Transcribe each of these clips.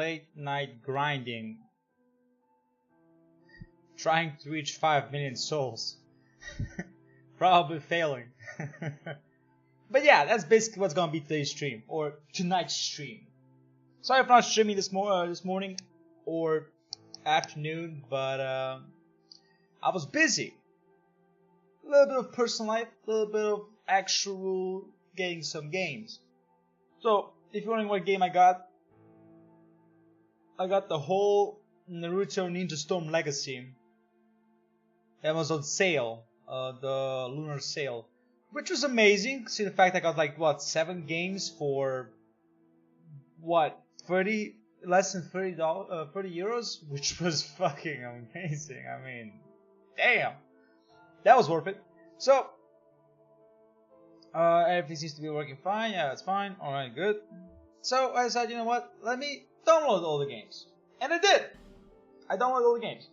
late night grinding, trying to reach 5 million souls. Probably failing. But yeah, that's basically what's gonna be today's stream, or tonight's stream. Sorry for not streaming this morning or afternoon, but I was busy. A little bit of personal life, a little bit of actual getting some games. So, if you're wondering what game I got the whole Naruto Ninja Storm Legacy. That was on sale, the lunar sale, which was amazing. See the fact I got like what 7 games for what 30 less than 30 euros, which was fucking amazing. I mean, damn, that was worth it. So everything seems to be working fine. Yeah, that's fine. All right, good. So I decided, you know what? Let me download all the games, and I did. I downloaded all the games.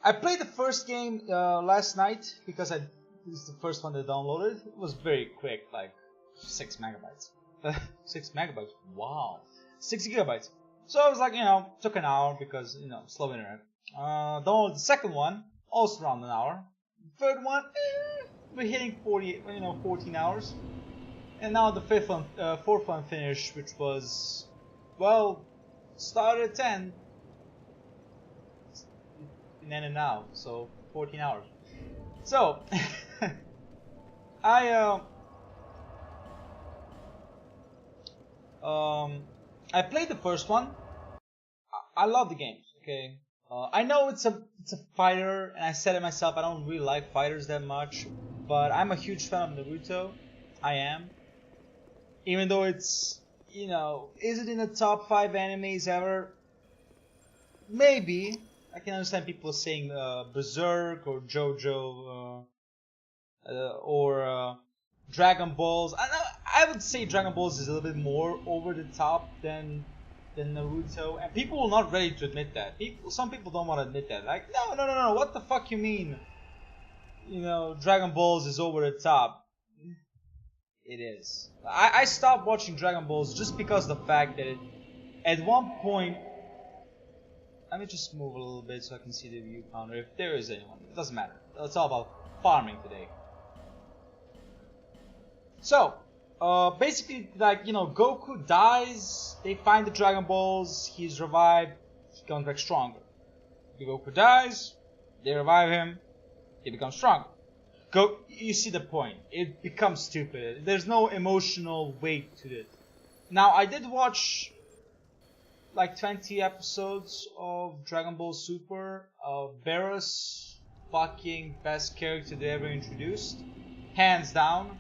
I played the first game last night because this is the first one that I downloaded. It was very quick, like 6 megabytes. 6 megabytes. Wow. 6 gigabytes. So I was like, took an hour because, slow internet. Downloaded the second one, also around an hour. Third one, we're hitting 14 hours. And now the fourth one finished, which was, well, started at 10. And then and now, so 14 hours. So, I played the first one. I love the games. Okay, I know it's a fighter, and I said it myself. I don't really like fighters that much, but I'm a huge fan of Naruto. I am, even though it's is it in the top 5 animes ever? Maybe. I can understand people saying Berserk or JoJo or Dragon Balls. I would say Dragon Balls is a little bit more over the top than Naruto, and people are not ready to admit that. Some people don't want to admit that. Like, no, what the fuck you mean? Dragon Balls is over the top. It is. I stopped watching Dragon Balls just because of the fact that at one point. Let me just move a little bit so I can see the view counter if there is anyone. It doesn't matter. It's all about farming today. So, basically, like, Goku dies, they find the Dragon Balls, he's revived, he comes back stronger. Goku dies, they revive him, he becomes stronger. You see the point. It becomes stupid. There's no emotional weight to it. Now, I did watch like 20 episodes of Dragon Ball Super. Beerus, fucking best character they ever introduced, hands down.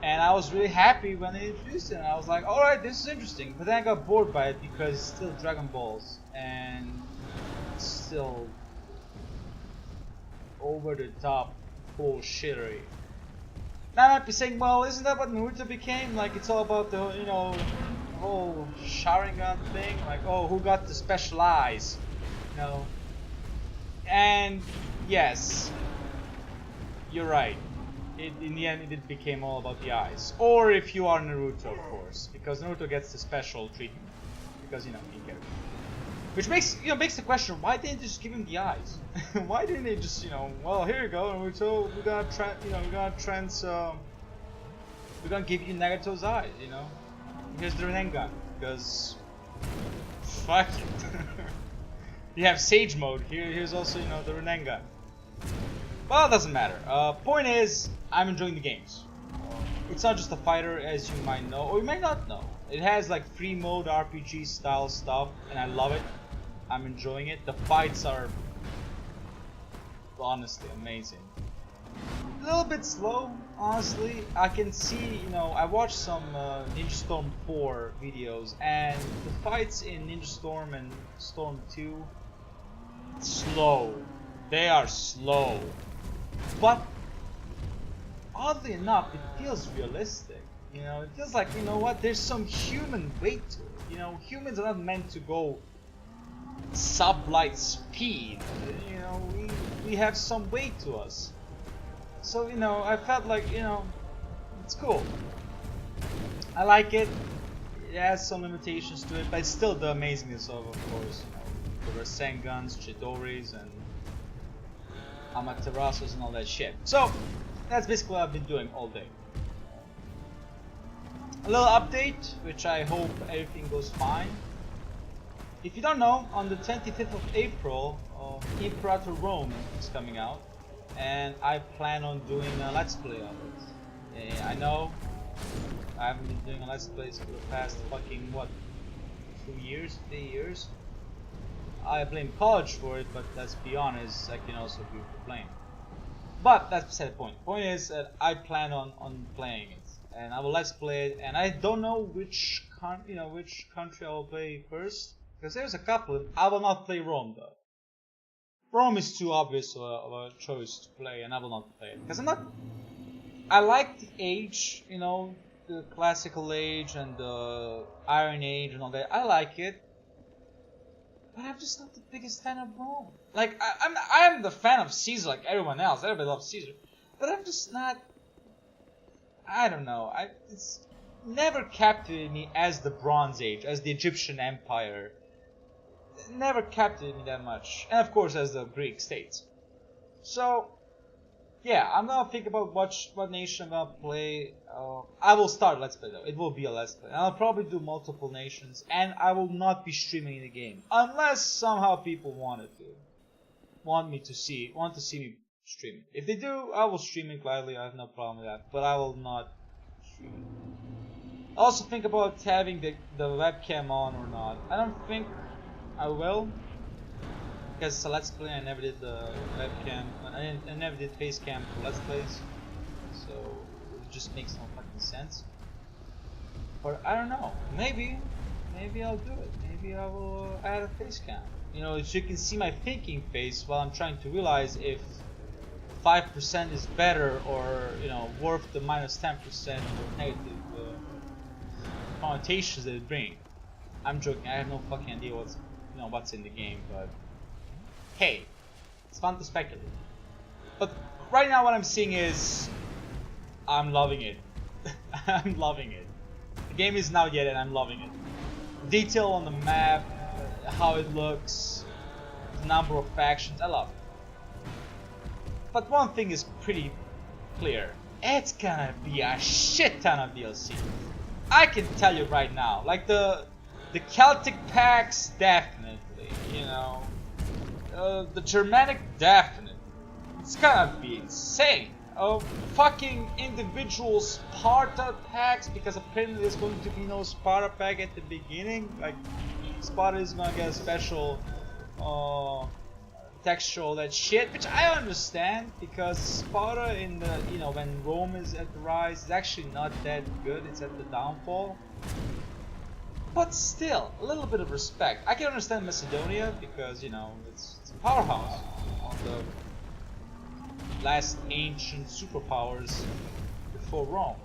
And I was really happy when they introduced it. I was like, alright, this is interesting. But then I got bored by it because it's still Dragon Balls and it's still over the top bullshittery. Now I might be saying, well, isn't that what Naruto became? Like, it's all about the whole Sharingan thing, like, oh, who got the special eyes, and yes, you're right, in the end it became all about the eyes, or if you are Naruto, of course, because Naruto gets the special treatment, because, he cares. Which makes the question, why didn't they just give him the eyes? Why didn't they just, well, here you go, Naruto, we're gonna give you Nagato's eyes, Here's the Rinnegan, because fuck it. You have Sage mode. Here's also, the Rinnegan. Well, it doesn't matter. Point is, I'm enjoying the games. It's not just a fighter, as you might know, or you might not know. It has like free mode RPG style stuff, and I love it. I'm enjoying it. The fights are honestly amazing. A little bit slow, honestly. I can see, I watched some Ninja Storm 4 videos, and the fights in Ninja Storm and Storm 2, slow. They are slow. But, oddly enough, it feels realistic. It feels like, there's some human weight to it. Humans are not meant to go sub-light speed. We have some weight to us. So, I felt like, it's cool. I like it. it has some limitations to it, but it's still the amazingness of course, the Rasenguns, Chidoris, and Amaterasus and all that shit. So that's basically what I've been doing all day. A little update, which I hope everything goes fine. If you don't know, on the 25th of April, Imperator Rome is coming out, and I plan on doing a Let's Play of it. I know I haven't been doing a Let's Plays for the past fucking, what, 2 years, 3 years? I blame college for it, but let's be honest, I can also be for blame. But that's beside the point. The point is that I plan on playing it, and I will Let's Play it, and I don't know which country I will play first, because there's a couple. I will not play Rome though. Rome is too obvious of a choice to play, and I will not play it because I'm not. I like the age, the classical age and the Iron Age and all that. I like it. But I'm just not the biggest fan of Rome. Like, I'm the fan of Caesar like everyone else. Everybody loves Caesar. But I'm just not... I don't know. It's never captivated me as the Bronze Age, as the Egyptian Empire. It never captivated me that much. And of course as the Greek states. So, yeah, I'm gonna think about what nation I'm gonna play. I will start Let's Play though. It will be a Let's Play. And I'll probably do multiple nations, and I will not be streaming the game unless somehow people want to see me stream it. If they do, I will stream it gladly. I have no problem with that. But I will not stream it. I also think about having the webcam on or not. I don't think I will. Because it's a Let's Play, I never did the webcam, I never did face cam for Let's Plays, so it just makes no fucking sense. But I don't know, maybe I'll do it, maybe I will add a face cam. So you can see my thinking face while I'm trying to realize if 5% is better or, worth the minus 10% or negative connotations that it brings. I'm joking, I have no fucking idea what's in the game, but hey, it's fun to speculate. But right now what I'm seeing is I'm loving it. I'm loving it. The game is not yet and I'm loving it. Detail on the map, how it looks, the number of factions, I love it. But one thing is pretty clear. It's gonna be a shit ton of DLC. I can tell you right now. Like the Celtic packs, definitely, the Germanic, definitely. It's gonna be insane. Fucking individual Sparta packs, because apparently there's going to be no Sparta pack at the beginning. Like, Sparta is gonna get a special texture, all that shit, which I understand, because Sparta in the, when Rome is at the rise, is actually not that good. It's at the downfall. But still, a little bit of respect. I can understand Macedonia because, it's a powerhouse. One of the last ancient superpowers before Rome.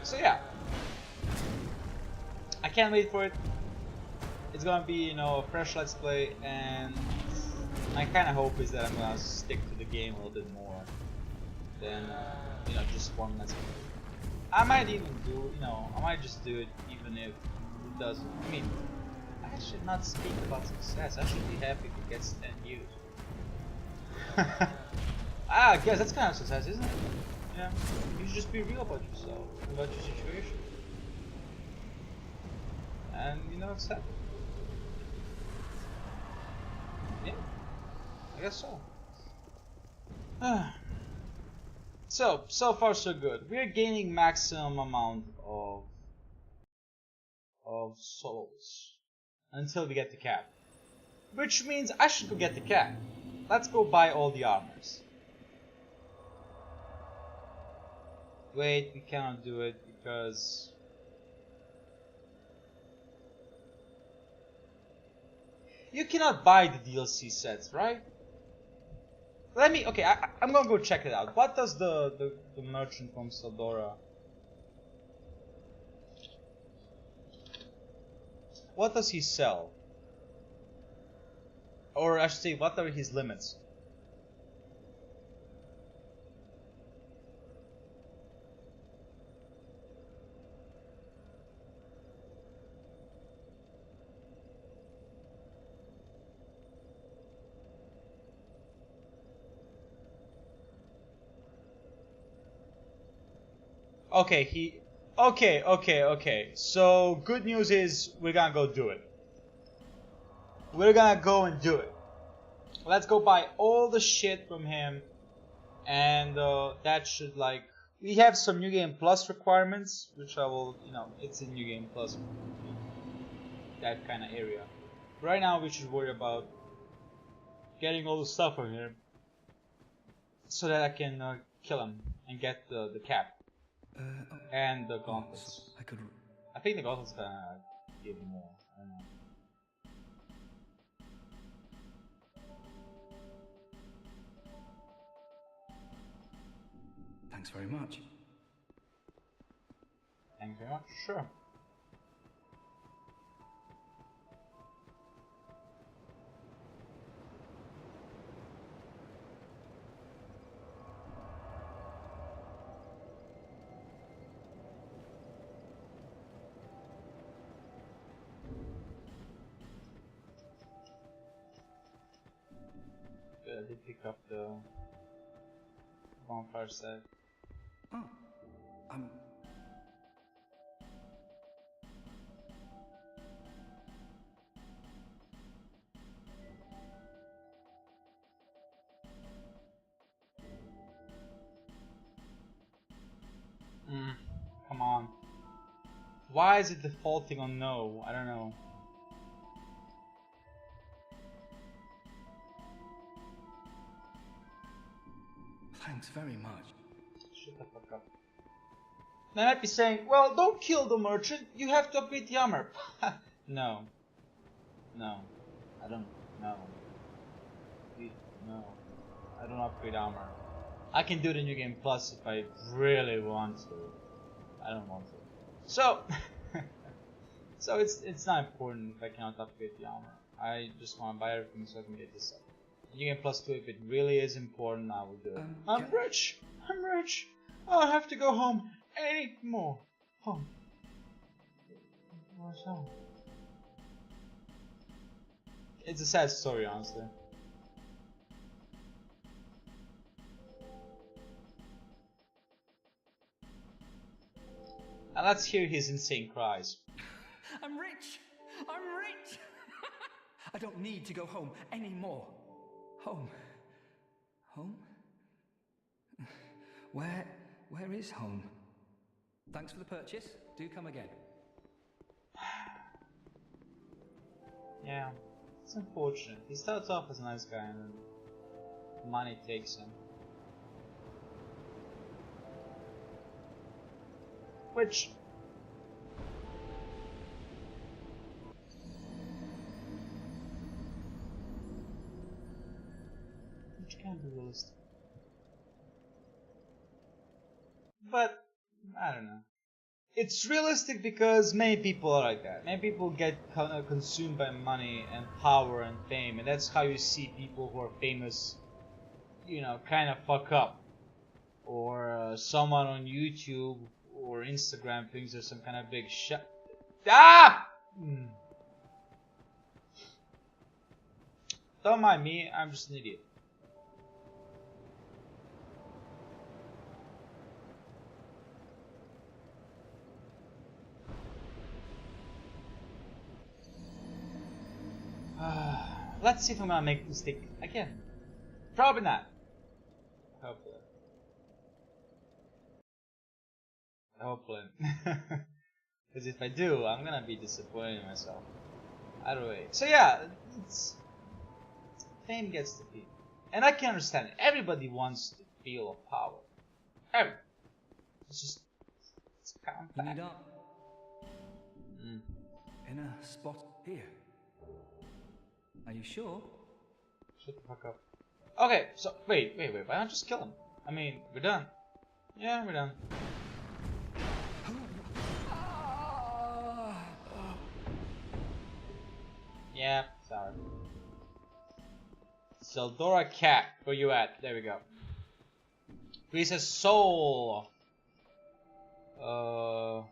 So yeah. I can't wait for it. It's gonna be, a fresh Let's Play, and my kind of hope is that I'm gonna stick to the game a little bit more than, just one Let's Play. I might even do, I might just do it even if it doesn't. I mean, I should not speak about success. I should be happy if it gets 10 views. I guess that's kind of success, isn't it? Yeah. You should just be real about yourself, about your situation. And, accept it. Yeah. I guess so. So far so good. We are gaining maximum amount of souls until we get the cap. Which means I should go get the cap. Let's go buy all the armors. Wait, we cannot do it because... You cannot buy the DLC sets, right? Okay, I'm gonna go check it out. What does the merchant from Saldora... What does he sell? Or I should say, what are his limits? Okay, okay. So good news is we're gonna go do it. We're gonna go and do it. Let's go buy all the shit from him, and that should like we have some New Game Plus requirements, which I will, it's in New Game Plus, that kind of area. Right now, we should worry about getting all the stuff from here, so that I can kill him and get the cap and the gauntlets. I think the gauntlets gonna give more. I don't know. Thanks very much. Thanks very much. Sure. Good, I did pick up the bonfire set. Oh, Come on. Why is it defaulting on no? I don't know. thanks very much. Shut the fuck up. They might be saying, well, don't kill the merchant, you have to upgrade the armor. No. No. I don't. No. No. I don't upgrade armor. I can do the New Game Plus if I really want to. I don't want to. So, so it's not important if I cannot upgrade the armor. I just want to buy everything so I can get this up. New Game Plus 2, if it really is important, I will do it. I'm rich! I'm rich! I don't have to go home anymore. Home. What's home? It's a sad story, honestly. And let's hear his insane cries. I'm rich! I'm rich! I don't need to go home anymore. Home. Home? Where is home? Thanks for the purchase. Do come again. Yeah, it's unfortunate. He starts off as a nice guy and then money takes him. Which can be realistic. But I don't know. It's realistic because many people are like that. Many people get consumed by money and power and fame, and that's how you see people who are famous, kind of fuck up. Or someone on YouTube or Instagram thinks there's some kind of big shot. Ah! Don't mind me, I'm just an idiot. Let's see if I'm gonna make a mistake again. Probably not. Hopefully. Hopefully. Because if I do, I'm gonna be disappointed in myself. Either way. So yeah, fame gets to people. And I can understand it. Everybody wants to feel of power. Everybody. It's kind of You need up. In a spot here. Are you sure? Shut the fuck up. Okay, so wait, why not just kill him? I mean, we're done. Yeah, we're done. Yeah, sorry. Seldora Cat, where you at? There we go. Princess Soul. Huh?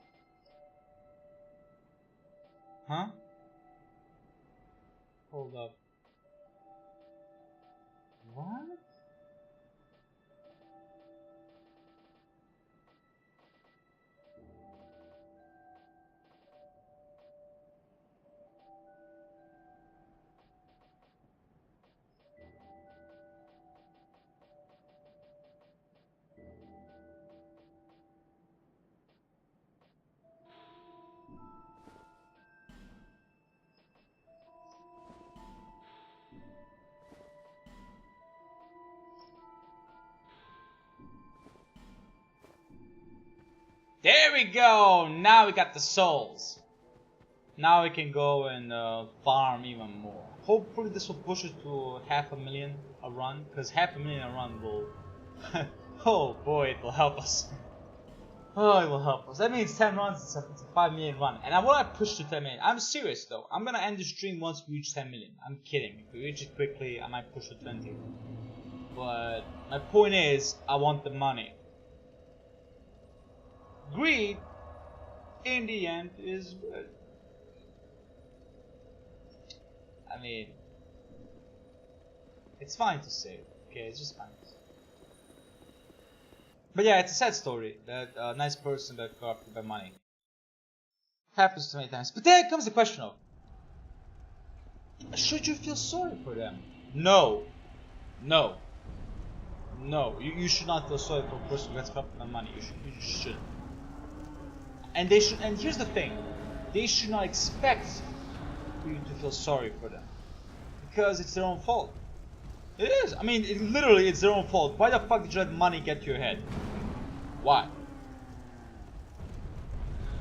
Hold up. What? There we go! Now we got the souls. Now we can go and farm even more. Hopefully this will push it to 500,000 a run, because 500,000 a run will... oh boy, it will help us. Oh, it will help us. That means 10 runs, it's a 5 million run. And I want to push to 10 million. I'm serious though. I'm gonna end the stream once we reach 10 million. I'm kidding. If we reach it quickly, I might push to 20. But my point is, I want the money. Greed, in the end, is good. I mean, it's fine to say. Okay, it's just fine to say. But yeah, it's a sad story that a nice person got corrupted by money. Happens too many times. But then comes the question of, should you feel sorry for them? No. No. No. You should not feel sorry for a person who gets corrupted by money. You shouldn't. And they should. And here's the thing: they should not expect you to feel sorry for them, because it's their own fault. It is. I mean, literally, it's their own fault. Why the fuck did you let money get to your head? Why?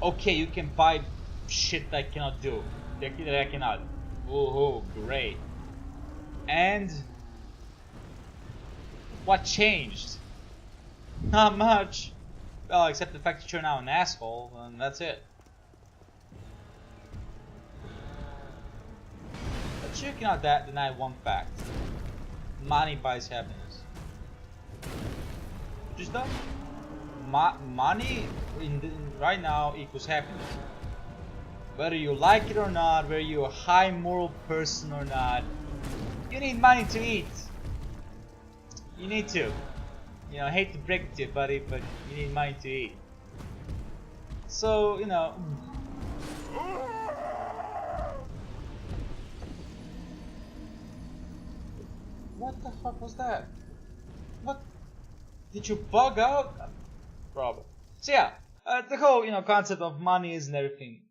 Okay, you can buy shit that I cannot do. That I cannot. Oh, great. And what changed? Not much. Well, except the fact that you're now an asshole, and that's it. But you cannot deny one fact. Money buys happiness. Just that. Money right now equals happiness. Whether you like it or not, whether you're a high moral person or not, you need money to eat. You need to. You know, I hate to break it to you, buddy, but you need money to eat. So, you know. What the fuck was that? What? Did you bug out? Probably. So yeah, the whole, you know, concept of money is and everything.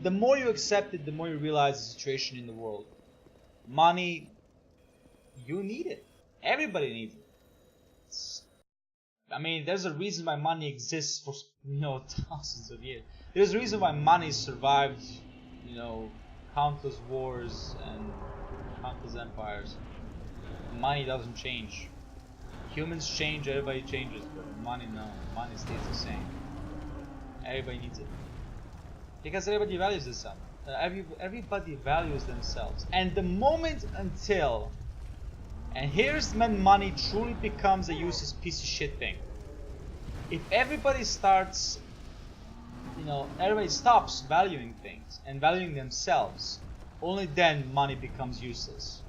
The more you accept it, the more you realize the situation in the world. Money, you need it. Everybody needs it. I mean, there's a reason why money exists for, you know, thousands of years. There's a reason why money survived, you know, countless wars and countless empires. Money doesn't change. Humans change, everybody changes, but money, no. Money stays the same. Everybody needs it. Because everybody values themselves. Everybody values themselves. And the moment until, and here's when money truly becomes a useless piece of shit thing. If everybody starts, you know, everybody stops valuing things and valuing themselves, only then money becomes useless.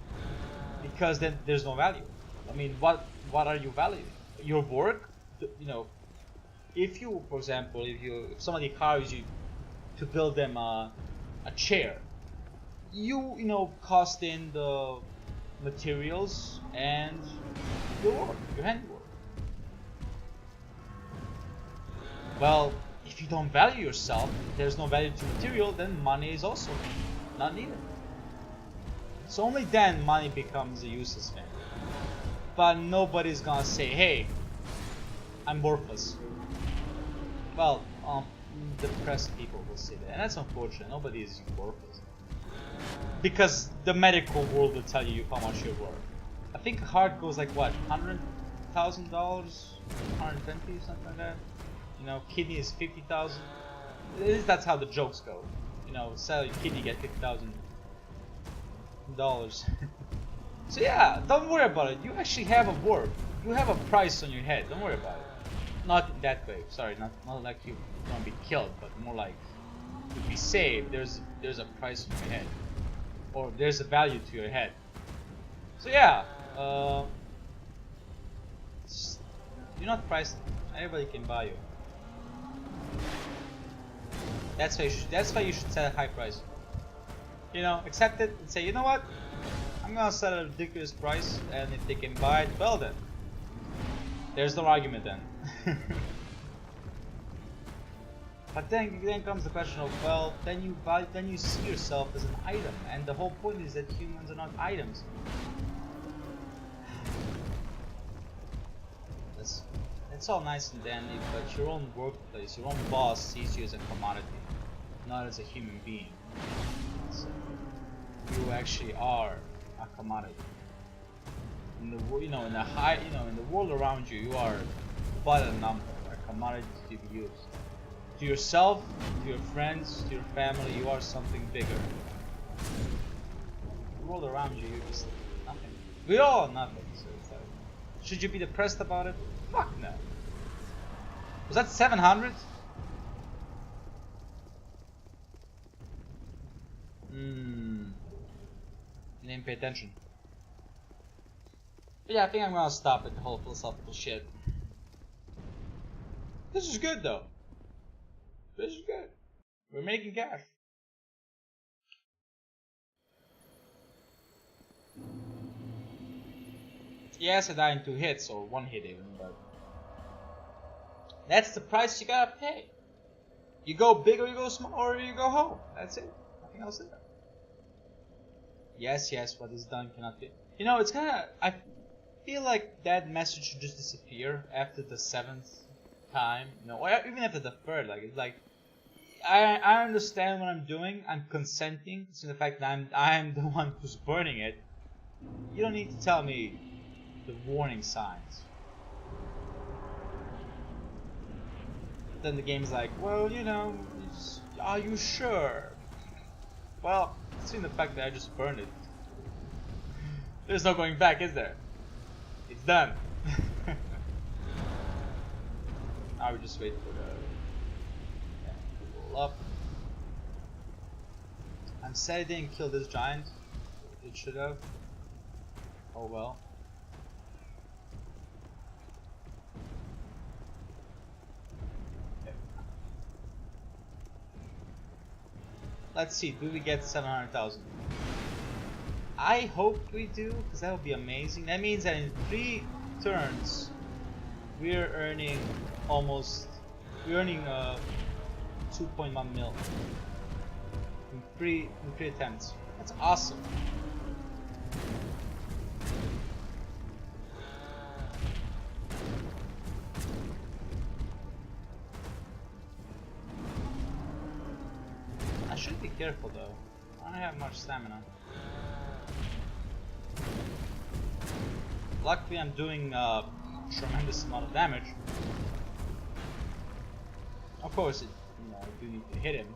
Because then there's no value. I mean, what are you valuing? Your work? You know, if you, for example, if somebody hires you to build them a chair, you know, cost in the materials and your work, your handwork. Well, if you don't value yourself, there's no value to material, then money is also not needed. So only then money becomes a useless thing. But nobody's gonna say, hey, I'm worthless. Well, depressed people will say that, and that's unfortunate. Nobody is worthless. Because the medical world will tell you how much you're worth. I think a heart goes like what, $100,000, 120, something like that. You know, kidney is 50,000. That's how the jokes go. You know, sell your kidney, get $50,000. So yeah, don't worry about it. You actually have a worth. You have a price on your head. Don't worry about it. Not in that way. Sorry, not like you're gonna be killed, but more like to be saved. There's a price on your head, or there's a value to your head. So yeah, you're not priced. Everybody can buy you. That's why you should set a high price. You know, accept it and say, you know what? I'm gonna set a ridiculous price, and if they can buy it, well then. There's no argument then. But then comes the question of, well, then you see yourself as an item, and the whole point is that humans are not items. That's That's all nice and dandy, but your own workplace, your own boss sees you as a commodity, not as a human being. So you actually are a commodity. In the in the world around you, you are but a number, a commodity to be used. To yourself, to your friends, to your family, you are something bigger. The world around you, you're just nothing. We're all nothing. So it's like, should you be depressed about it? Fuck no. Was that 700? Didn't pay attention. But yeah, I think I'm gonna stop with the whole philosophical shit. This is good though. This is good. We're making cash. Yes, I died in 2 hits, or 1 hit even, but that's the price you gotta pay. You go big or you go small or you go home. That's it. Nothing else in there. Yes, what is done cannot be. You know, it's kinda, I feel like that message should just disappear after the 7th time, you know, or even after the 3rd. Like, it's like, I understand what I'm doing. I'm consenting to the fact that I'm the one who's burning it. You don't need to tell me the warning signs. Then the game's like, well, you know, are you sure? Well, seeing the fact that I just burned it, there's no going back, is there? It's done. Now we just wait for the to roll up. I'm sad I didn't kill this giant. It should have. Oh well. Okay. Let's see, do we get 700,000? I hope we do, because that would be amazing. That means that in 3 turns, we're earning 2.1 mil in 3 attempts. That's awesome. I should be careful though. I don't have much stamina. Luckily I'm doing a tremendous amount of damage. Of course, I do need to hit him.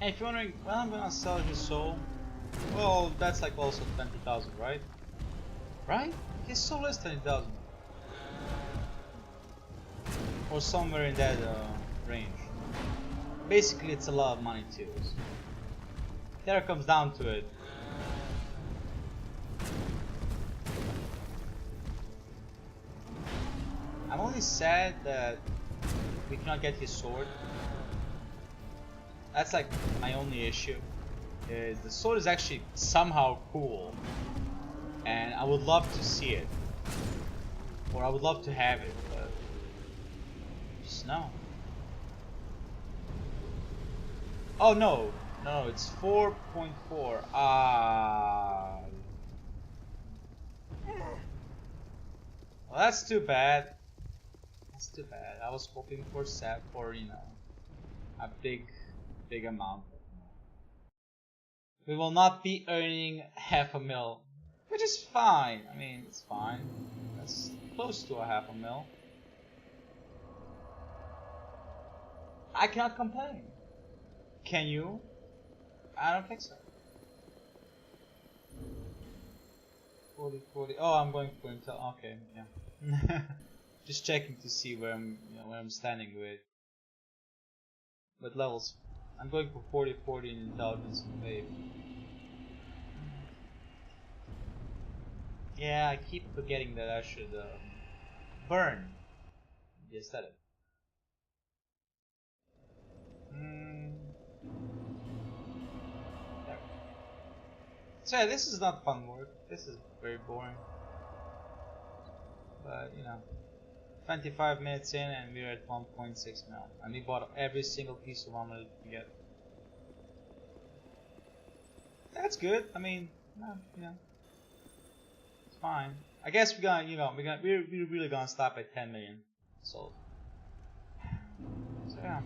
Hey, if you're wondering, well, I'm gonna sell his soul. Well, that's like also 20,000, right? Right? His soul is 20,000. Or somewhere in that range. Basically, it's a lot of money too. So there it comes down to it. I'm only sad that we cannot get his sword. That's like my only issue. Is the sword is actually somehow cool, and I would love to see it, or I would love to have it, but just no. Oh no, it's 4.4. Well, that's too bad. That's too bad. I was hoping for a big amount. We will not be earning half a mil, which is fine. I mean, it's fine. That's close to a half a mil. I cannot complain. Can you? I don't think so. 40. Oh, I'm going for intel. Okay, yeah. Just checking to see where I'm standing with levels. I'm going for 40 in intelligence and faith. Yeah, I keep forgetting that I should burn the aesthetic. There. So yeah, this is not fun work. This is very boring. But 25 minutes in and we're at 1.6 mil. And we bought every single piece of armor that we get. That's good. I mean, you know, it's fine. I guess we're gonna, you know, we're really gonna stop at 10 million sold. So yeah.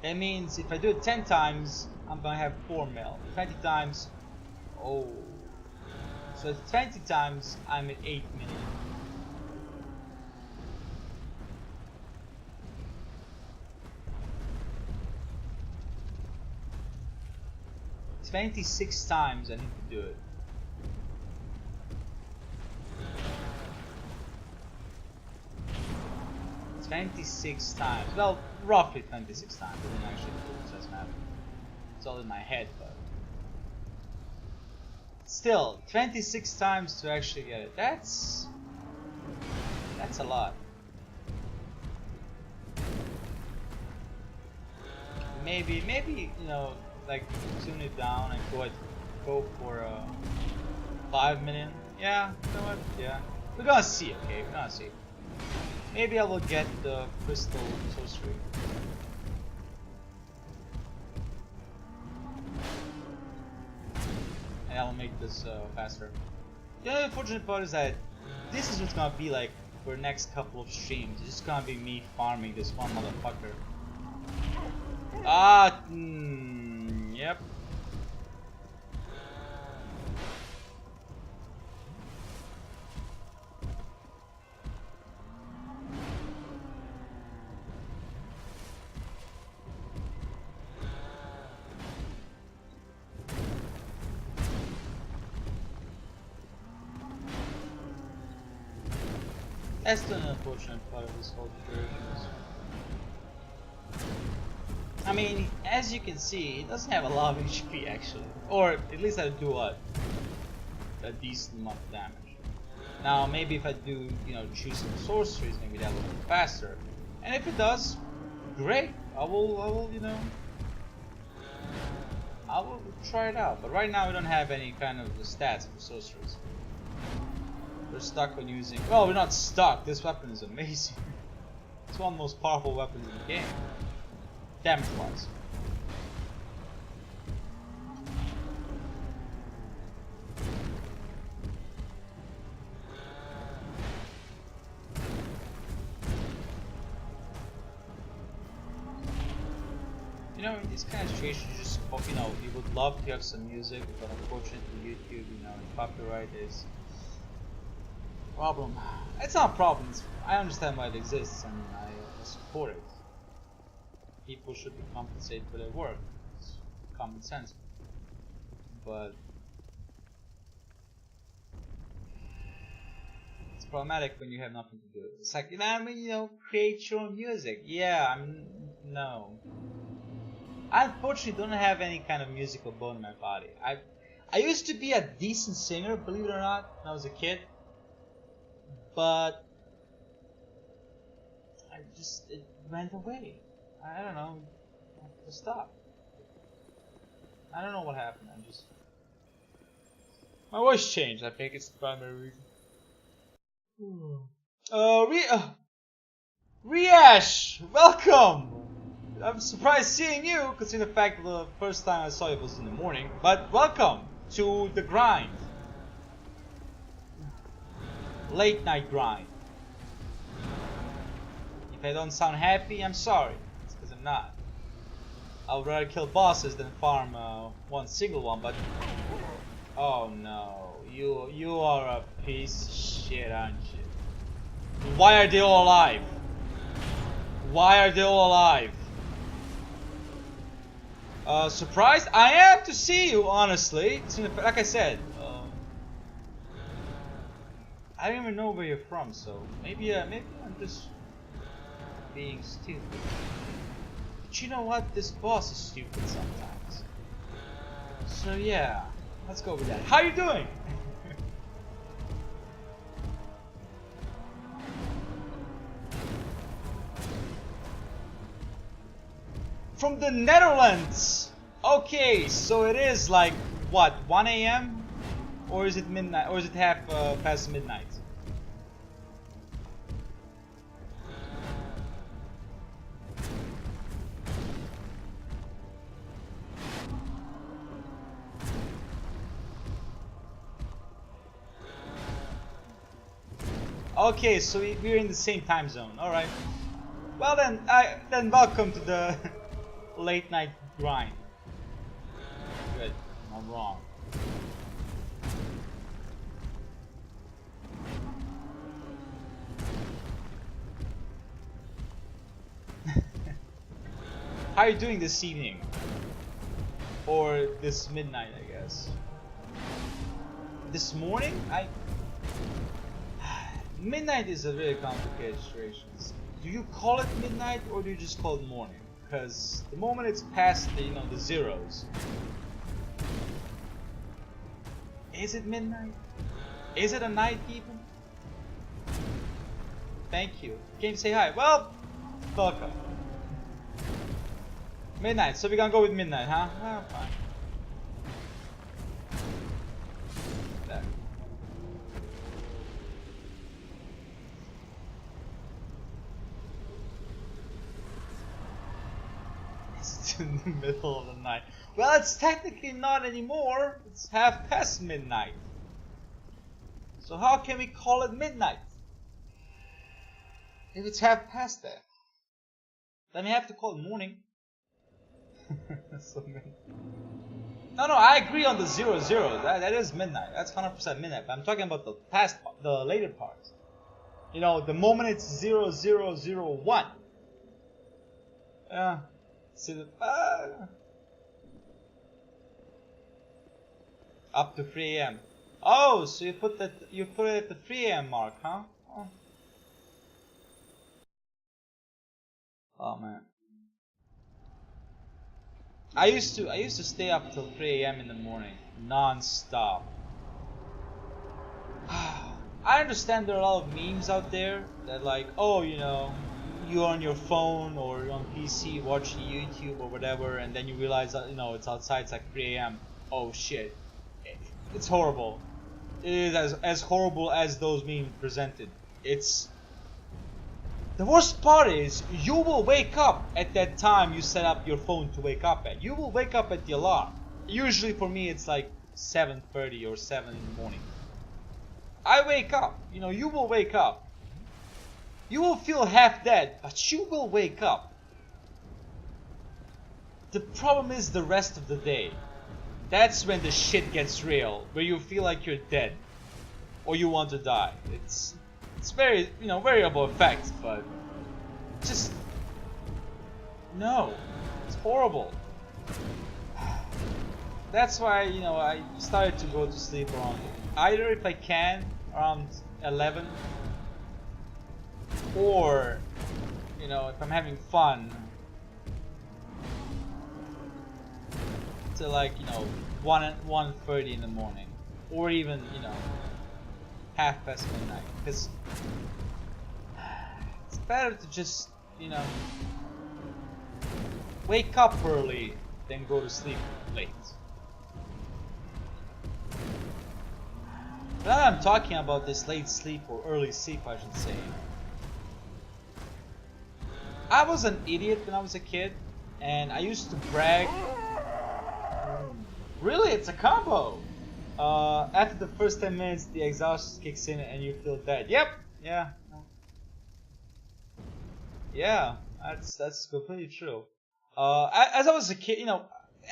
That means if I do it 10 times, I'm gonna have 4 mil. 20 times, oh. So 20 times, I'm at 8 million. $26 times I need to do it. $26 times. Well, roughly 26 times. I didn't actually do it, so it doesn't matter. It's all in my head, but still, 26 times to actually get it. That's a lot. Maybe you know, like tune it down and go for 5 million. Yeah, you know what? Yeah, we're gonna see. Okay, we're gonna see. Maybe I will get the crystal sorcery. And I will make this faster. The only unfortunate part is that this is what's gonna be like for the next couple of streams. It's just gonna be me farming this one motherfucker. Ah, yep. That's the unfortunate part of this whole situation. I mean, as you can see, it doesn't have a lot of HP actually, or at least I do a decent amount of damage. Now, maybe if I do, you know, choose some sorceries, maybe that will be faster. And if it does, great. I will, you know, I will try it out. But right now, we don't have any kind of stats for sorceries. We're stuck on using. Well, we're not stuck. This weapon is amazing. It's one of the most powerful weapons in the game. Damage wise. You know, in this kind of situation, you just, you know, you would love to have some music, but unfortunately, YouTube, you know, copyright is a problem. It's not a problem. I understand why it exists, and I support it. People should be compensated for their work. It's common sense. But it's problematic when you have nothing to do. It's like, you know, I mean, you know, create your own music. Yeah, no. I unfortunately don't have any kind of musical bone in my body. I used to be a decent singer, believe it or not, when I was a kid. But it went away. I don't know. I just stopped. I don't know what happened. My voice changed. I think it's the primary reason. Riash, welcome. I'm surprised seeing you, considering the fact that the first time I saw you was in the morning. But welcome to the grind. Late night grind. If I don't sound happy, I'm sorry. It's because I'm not. I would rather kill bosses than farm one single one, but oh no, you are a piece of shit, aren't you? Why are they all alive? Why are they all alive? Surprised? I am to see you, honestly. Like I said, I don't even know where you're from, so maybe I'm just being stupid. But you know what? This boss is stupid sometimes. So yeah, let's go with that. How you doing? From the Netherlands! Okay, so it is like, what, 1 AM? Or is it midnight? Or is it half past midnight? Okay, so we're in the same time zone. All right. Well then, welcome to the late night grind. Good. I'm wrong. How are you doing this evening? Or this midnight, I guess. This morning? Midnight is a very complicated situation. Do you call it midnight or do you just call it morning? Because the moment it's past the, the zeros. Is it midnight? Is it a night even? Thank you. Came to say hi. Well, welcome. Midnight, so we're gonna go with midnight, huh? Ah, fine. There. It's in the middle of the night. Well, it's technically not anymore. It's half past midnight. So how can we call it midnight? If it's half past that. Then we have to call it morning. So no, I agree on the 00. That is midnight. That's 100% midnight. But I'm talking about the later part. You know, the moment it's 0001. Yeah. See the up to 3 a.m. Oh, so you put it at the 3 a.m. mark, huh? Oh man. I used to stay up till 3 a.m. in the morning, non-stop. I understand there are a lot of memes out there that like, oh, you're on your phone or you're on PC watching YouTube or whatever, and then you realize that it's outside, it's like 3 a.m. Oh shit, it's horrible. It is as horrible as those memes presented. The worst part is, you will wake up at that time you set up your phone to wake up at. You will wake up at the alarm. Usually for me it's like 7:30 or 7 in the morning. I wake up. You will wake up. You will feel half dead, but you will wake up. The problem is the rest of the day. That's when the shit gets real, where you feel like you're dead. Or you want to die. It's very, variable effects, but just no, it's horrible. That's why, I started to go to sleep around, either if I can, around 11, or, if I'm having fun, to like, 1:30 in the morning, or even, half past midnight, because it's better to just, wake up early than go to sleep late. But now I'm talking about this late sleep, or early sleep I should say. I was an idiot when I was a kid, and I used to brag. Really, it's a combo! After the first 10 minutes, the exhaust kicks in and you feel dead. Yep. Yeah. That's completely true. As I was a kid,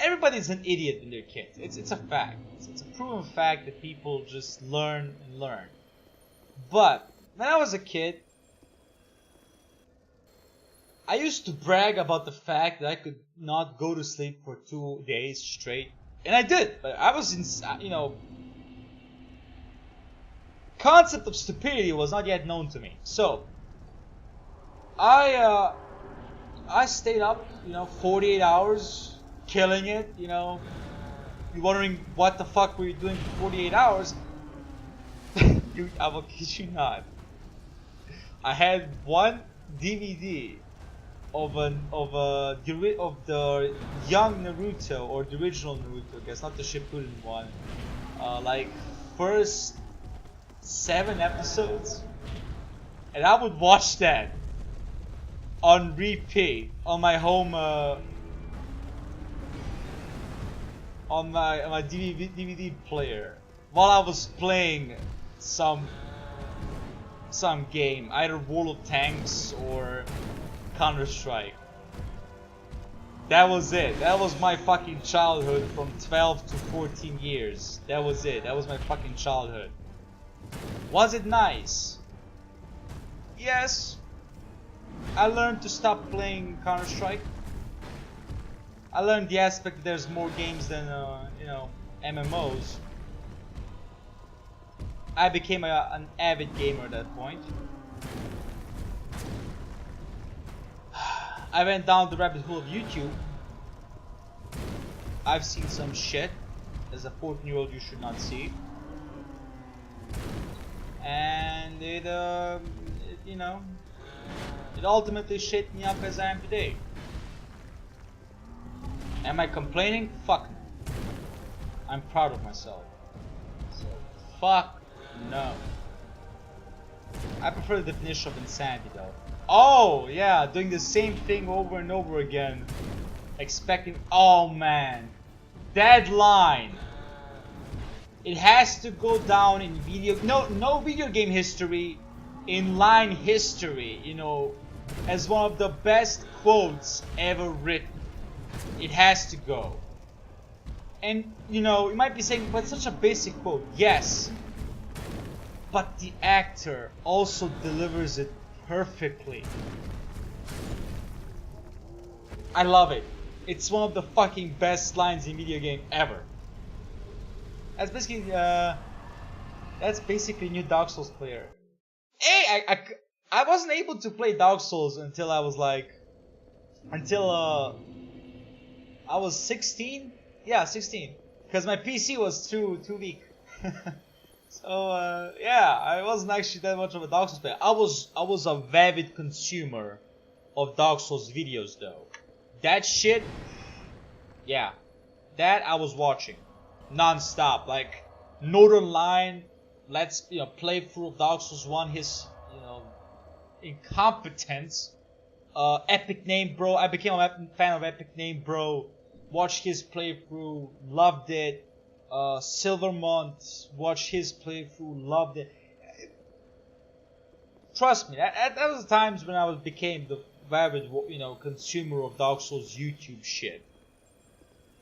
everybody's an idiot when they're kids. It's a fact. It's a proven fact that people just learn and learn. But when I was a kid, I used to brag about the fact that I could not go to sleep for 2 days straight. And I did, but I was in, concept of stupidity was not yet known to me. So, I stayed up, 48 hours, killing it, You're wondering what the fuck were you doing for 48 hours? I will kid you not. I had one DVD of the young Naruto, or the original Naruto, I guess, not the Shippuden one. Like first 7 episodes, and I would watch that on repeat on my home, on my DVD player while I was playing some some game, either World of Tanks or Counter-Strike. That was it. That was my fucking childhood from 12 to 14 years. That was it. That was my fucking childhood. Was it nice? Yes. I learned to stop playing Counter-Strike. I learned the aspect that there's more games than, MMOs. I became an avid gamer at that point. I went down the rabbit hole of YouTube. I've seen some shit. As a 14-year-old, you should not see. And it ultimately shaped me up as I am today. Am I complaining? Fuck no. I'm proud of myself. So, fuck no. I prefer the definition of insanity though. Oh, yeah, doing the same thing over and over again. Expecting, oh man. Deadline. It has to go down in no video game history, in line history, as one of the best quotes ever written. It has to go. And you might be saying, but it's such a basic quote. Yes, but the actor also delivers it perfectly. I love it. It's one of the fucking best lines in video game ever. That's basically new Dark Souls player. Hey, I wasn't able to play Dark Souls until I was I was 16. Yeah, 16. Because my PC was too weak. So yeah, I wasn't actually that much of a Dark Souls player. I was a avid consumer of Dark Souls videos though. That shit, yeah, that I was watching non-stop. Like Northern Line, playthrough of Dark Souls 1, his incompetence. Epic Name Bro, I became a fan of Epic Name Bro. Watched his playthrough, loved it. Silvermont, watched his playthrough, loved it. Trust me, that was the times when I became the avid, consumer of Dark Souls YouTube shit.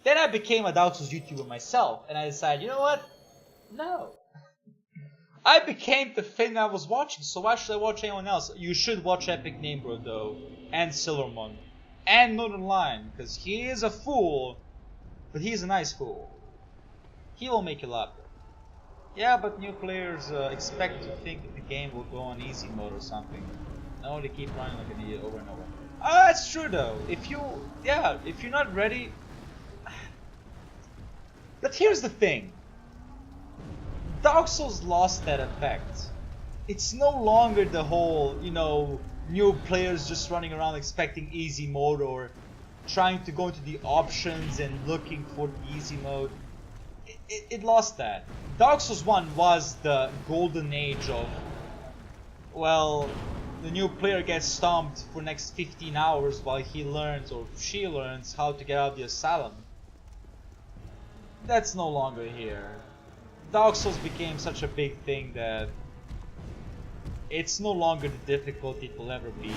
Then I became a Dark Souls YouTuber myself, and I decided, you know what? No. I became the thing I was watching, so why should I watch anyone else? You should watch Epic Name Bro though, and Silvermont, and Northern Line, because he is a fool, but he's a nice fool. He will make you laugh. Yeah, but new players expect to think that the game will go on easy mode or something. No, they keep running like an idiot over and over. Oh, that's true though. If you're not ready. But here's the thing. Dark Souls lost that effect. It's no longer the whole, new players just running around expecting easy mode or trying to go into the options and looking for the easy mode. It lost that. Dark Souls 1 was the golden age of, the new player gets stomped for the next 15 hours while he learns or she learns how to get out of the asylum. That's no longer here. Dark Souls became such a big thing that it's no longer the difficulty it will ever be.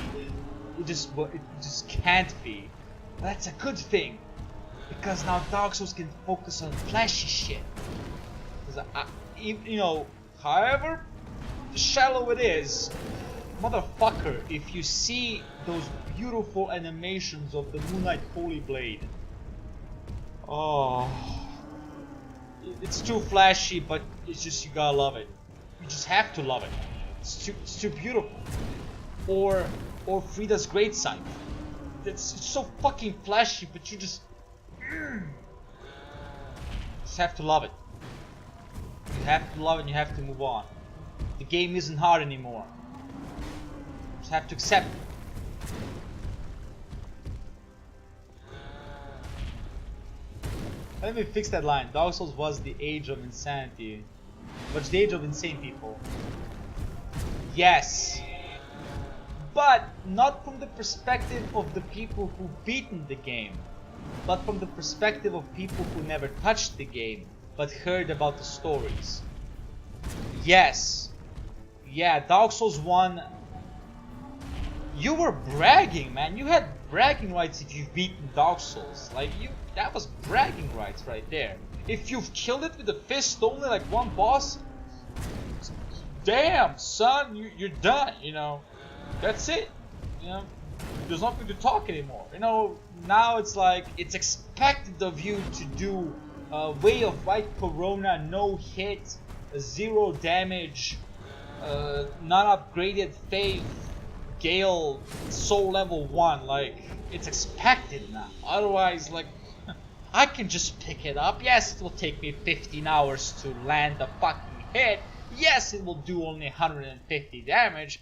It just can't be. But that's a good thing. Because now Dark Souls can focus on flashy shit. However shallow it is, motherfucker, if you see those beautiful animations of the Moonlight Holy Blade, oh, it's too flashy, but it's just, you gotta love it. You just have to love it. It's too beautiful. Or Frida's Great Sight. It's so fucking flashy, but you just have to love it. You have to love it and you have to move on. The game isn't hard anymore. You just have to accept it. Let me fix that line. Dark Souls was the age of insanity. But it's the age of insane people. Yes. But not from the perspective of the people who've beaten the game. But from the perspective of people who never touched the game, but heard about the stories. Yes, yeah, Dark Souls 1, you were bragging, man. You had bragging rights if you've beaten Dark Souls. Like, that was bragging rights right there. If you've killed it with a fist only, like one boss, damn, son, you're done, you know. That's it, you know. There's nothing to talk anymore, you know. Now it's like, it's expected of you to do Way of White Corona, no hit, 0 damage, not upgraded faith, Gale, soul level 1, like, it's expected now. Otherwise, like, I can just pick it up. Yes, it will take me 15 hours to land a fucking hit. Yes, it will do only 150 damage.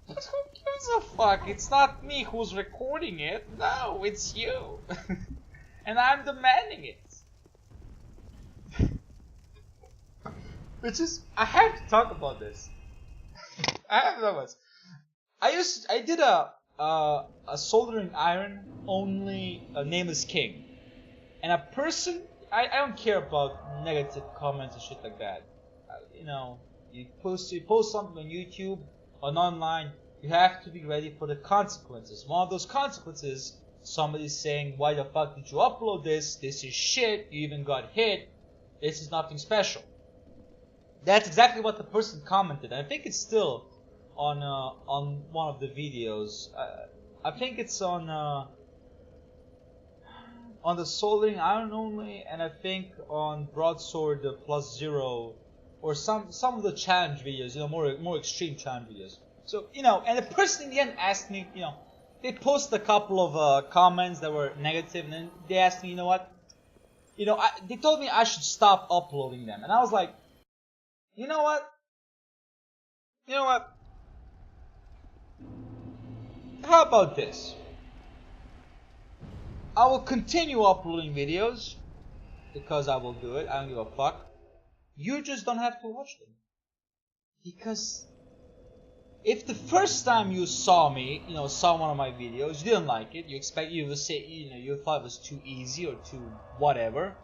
But who gives a fuck? It's not me who's recording it. No, it's you. And I'm demanding it. Which is, I have to talk about this. I have to talk about this. I did a soldering iron only Nameless King, and a person, I don't care about negative comments and shit like that. You know, you post something on YouTube or online, you have to be ready for the consequences. One of those consequences, somebody's saying, why the fuck did you upload this? This is shit. You even got hit. This is nothing special. That's exactly what the person commented. I think it's still on one of the videos. I think it's on the soldering iron only, and I think on broadsword +0, or some of the challenge videos, you know, more extreme challenge videos. So, you know, and the person in the end asked me, you know, they posted a couple of comments that were negative, and then they asked me, you know what, you know, they told me I should stop uploading them, and I was like, you know what, how about this? I will continue uploading videos, because I will do it, I don't give a fuck. You just don't have to watch them. Because if the first time you saw me, you know, saw one of my videos, you didn't like it, you would say, you know, you thought it was too easy or too whatever.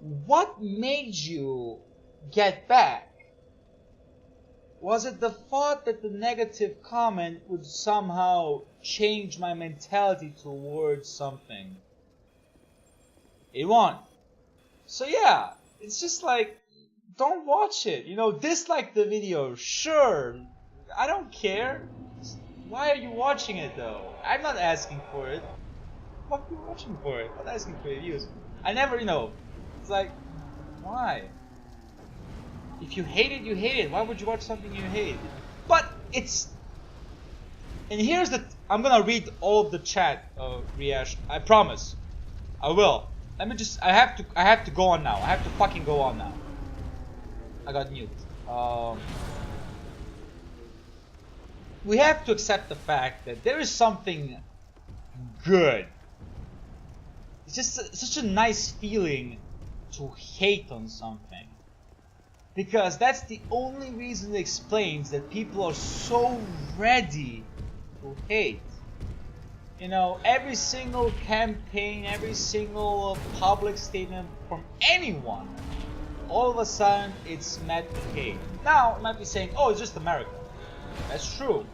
What made you get back? Was it the thought that the negative comment would somehow change my mentality towards something? It won't. So yeah, it's just like, don't watch it. You know, dislike the video, sure. I don't care. Why are you watching it though? I'm not asking for it. What are you watching for it? I'm not asking for views. I never, you know, it's like, why? If you hate it, you hate it. Why would you watch something you hate? But it's, and here's the, I'm gonna read all of the chat reaction. I promise. I will. Let me just, I have to go on now. I have to fucking go on now. I got mute. We have to accept the fact that there is something good. It's just such a nice feeling to hate on something. Because that's the only reason it explains that people are so ready to hate. You know, every single campaign, every single public statement from anyone, all of a sudden it's met with hate. Now, it might be saying, oh, it's just America. That's true.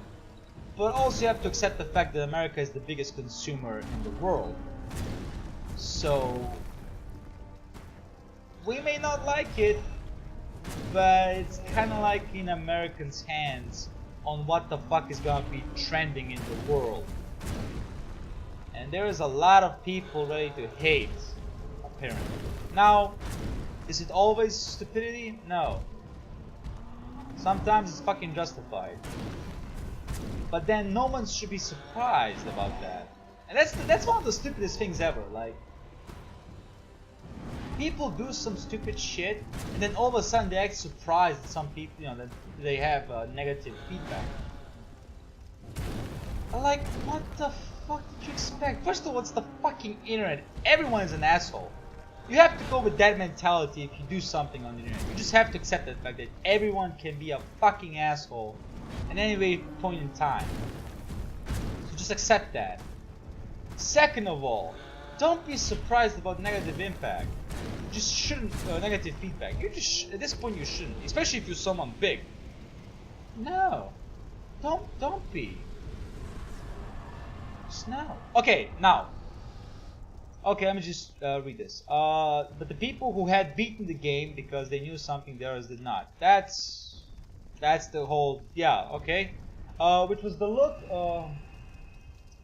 But also you have to accept the fact that America is the biggest consumer in the world. So, we may not like it, but it's kind of like in Americans' hands on what the fuck is gonna be trending in the world. And there is a lot of people ready to hate, apparently. Now, is it always stupidity? No. Sometimes it's fucking justified. But then no one should be surprised about that. And that's one of the stupidest things ever. Like, people do some stupid shit, and then all of a sudden they act surprised that some people, you know, that they have negative feedback. Like, what the fuck did you expect? First of all, it's the fucking internet. Everyone is an asshole. You have to go with that mentality if you do something on the internet. You just have to accept the fact that everyone can be a fucking asshole at any point in time. So just accept that. Second of all, don't be surprised about negative impact. You just shouldn't, negative feedback. You just, at this point you shouldn't, especially if you're someone big. No. Don't be. Just now. Okay, now. Okay, let me just read this. But the people who had beaten the game because they knew something the others did not. That's the whole, yeah, okay. Which was the look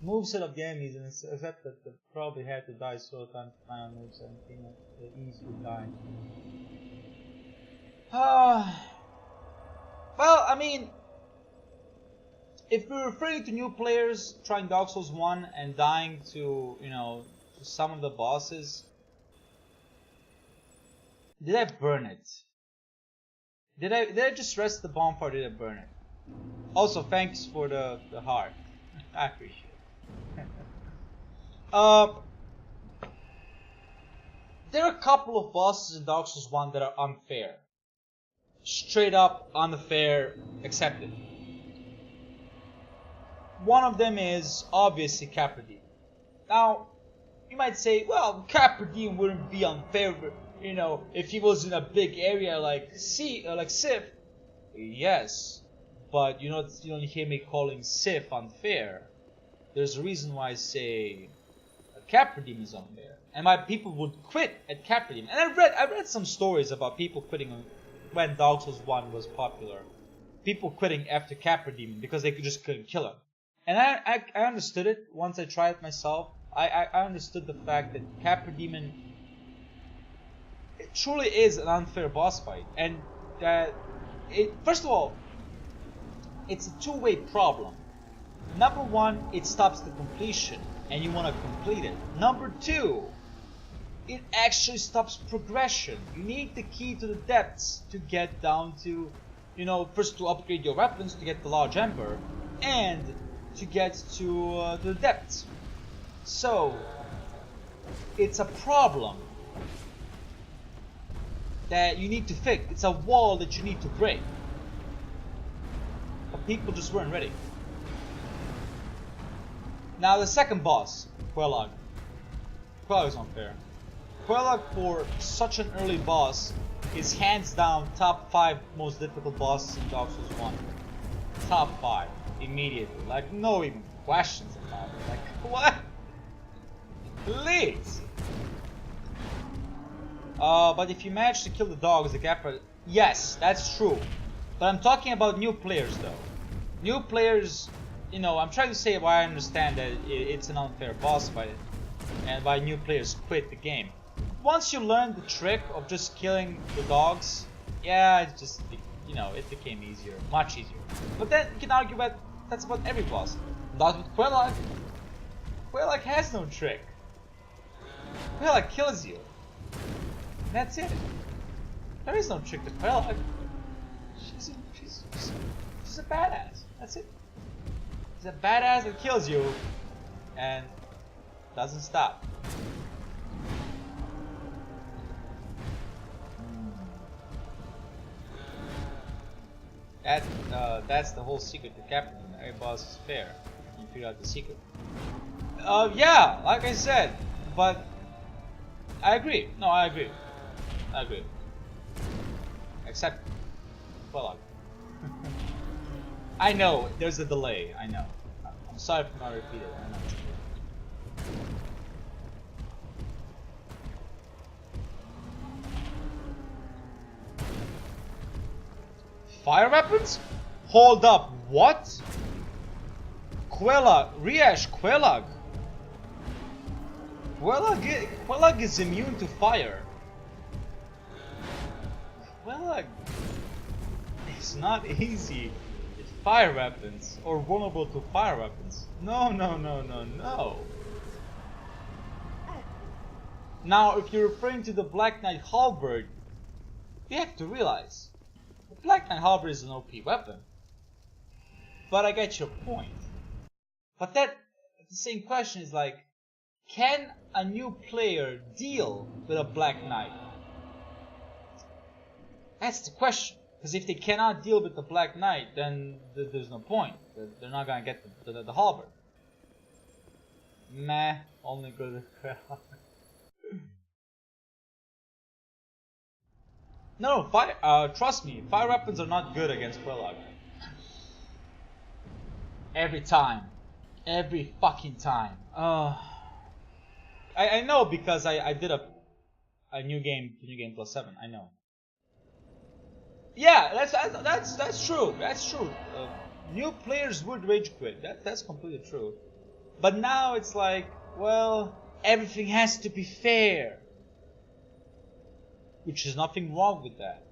moveset of the enemies, and except that they probably had to die so times to find moveset and came up easy to die. Well, I mean, if we're referring to new players trying Dark Souls 1 and dying to, you know, to some of the bosses, did I burn it? Did I just rest the bonfire or did I burn it? Also, thanks for the heart. I appreciate it. There are a couple of bosses in Dark Souls 1 that are unfair. Straight up unfair, accepted. One of them is obviously Capra-Demon. Now, you might say, well, Capra-Demon wouldn't be unfair, you know, if he was in a big area like Sif. Yes, but you don't hear me calling Sif unfair. There's a reason why I say Capra-Demon is unfair, and why people would quit at Capra-Demon. And I read some stories about people quitting when Dark Souls 1 was popular. People quitting after Capra-Demon because they just couldn't kill him. And I understood it once I tried it myself. I understood the fact that Capra-Demon, it truly is an unfair boss fight, and that first of all, it's a two-way problem. Number one, it stops the completion, and you want to complete it. Number two, it actually stops progression. You need the key to the depths to get down to, you know, first to upgrade your weapons to get the large ember, and to get to the depths. So, it's a problem that you need to fix. It's a wall that you need to break. But people just weren't ready. Now the second boss, Quelag. Quelag is unfair. Quelag, for such an early boss, is hands down top 5 most difficult bosses in Dark Souls 1. Top 5. Immediately. Like, no even questions about it. Like, what? Please! But if you manage to kill the dogs, the Capra... Yes, that's true. But I'm talking about new players, though. New players... You know, I'm trying to say why I understand that it's an unfair boss fight. And why new players quit the game. Once you learn the trick of just killing the dogs... Yeah, it just... You know, it became easier. Much easier. But then, you can argue that that's about every boss. Not with Quelag. Quelag has no trick. Quelag kills you. And that's it. There is no trick to Quelag. She's a badass. That's it. She's a badass that kills you and doesn't stop. That's the whole secret to Captain. Every boss is fair. You figure out the secret. Yeah, like I said, but I agree. No, I agree. I agree. Except, well, I know there's a delay. I know. I'm sorry for not repeating it. I know. Fire weapons? Hold up, what? Quelag, Quelag is immune to fire. Quelag is not easy with fire weapons, or vulnerable to fire weapons. No. Now, if you're referring to the Black Knight Halberd, you have to realize the Black Knight Halberd is an OP weapon. But I get your point. But that, the same question is like, can a new player deal with a Black Knight? That's the question. Because if they cannot deal with the Black Knight, then there's no point. They're not gonna get the halberd. Meh, only good with Quelag. No, trust me, fire weapons are not good against Quelag. Every time. Every fucking time. I know because I did a new game +7. I know. Yeah, that's true. That's true. New players would rage quit. That's completely true. But now it's like, well, everything has to be fair, which is nothing wrong with that.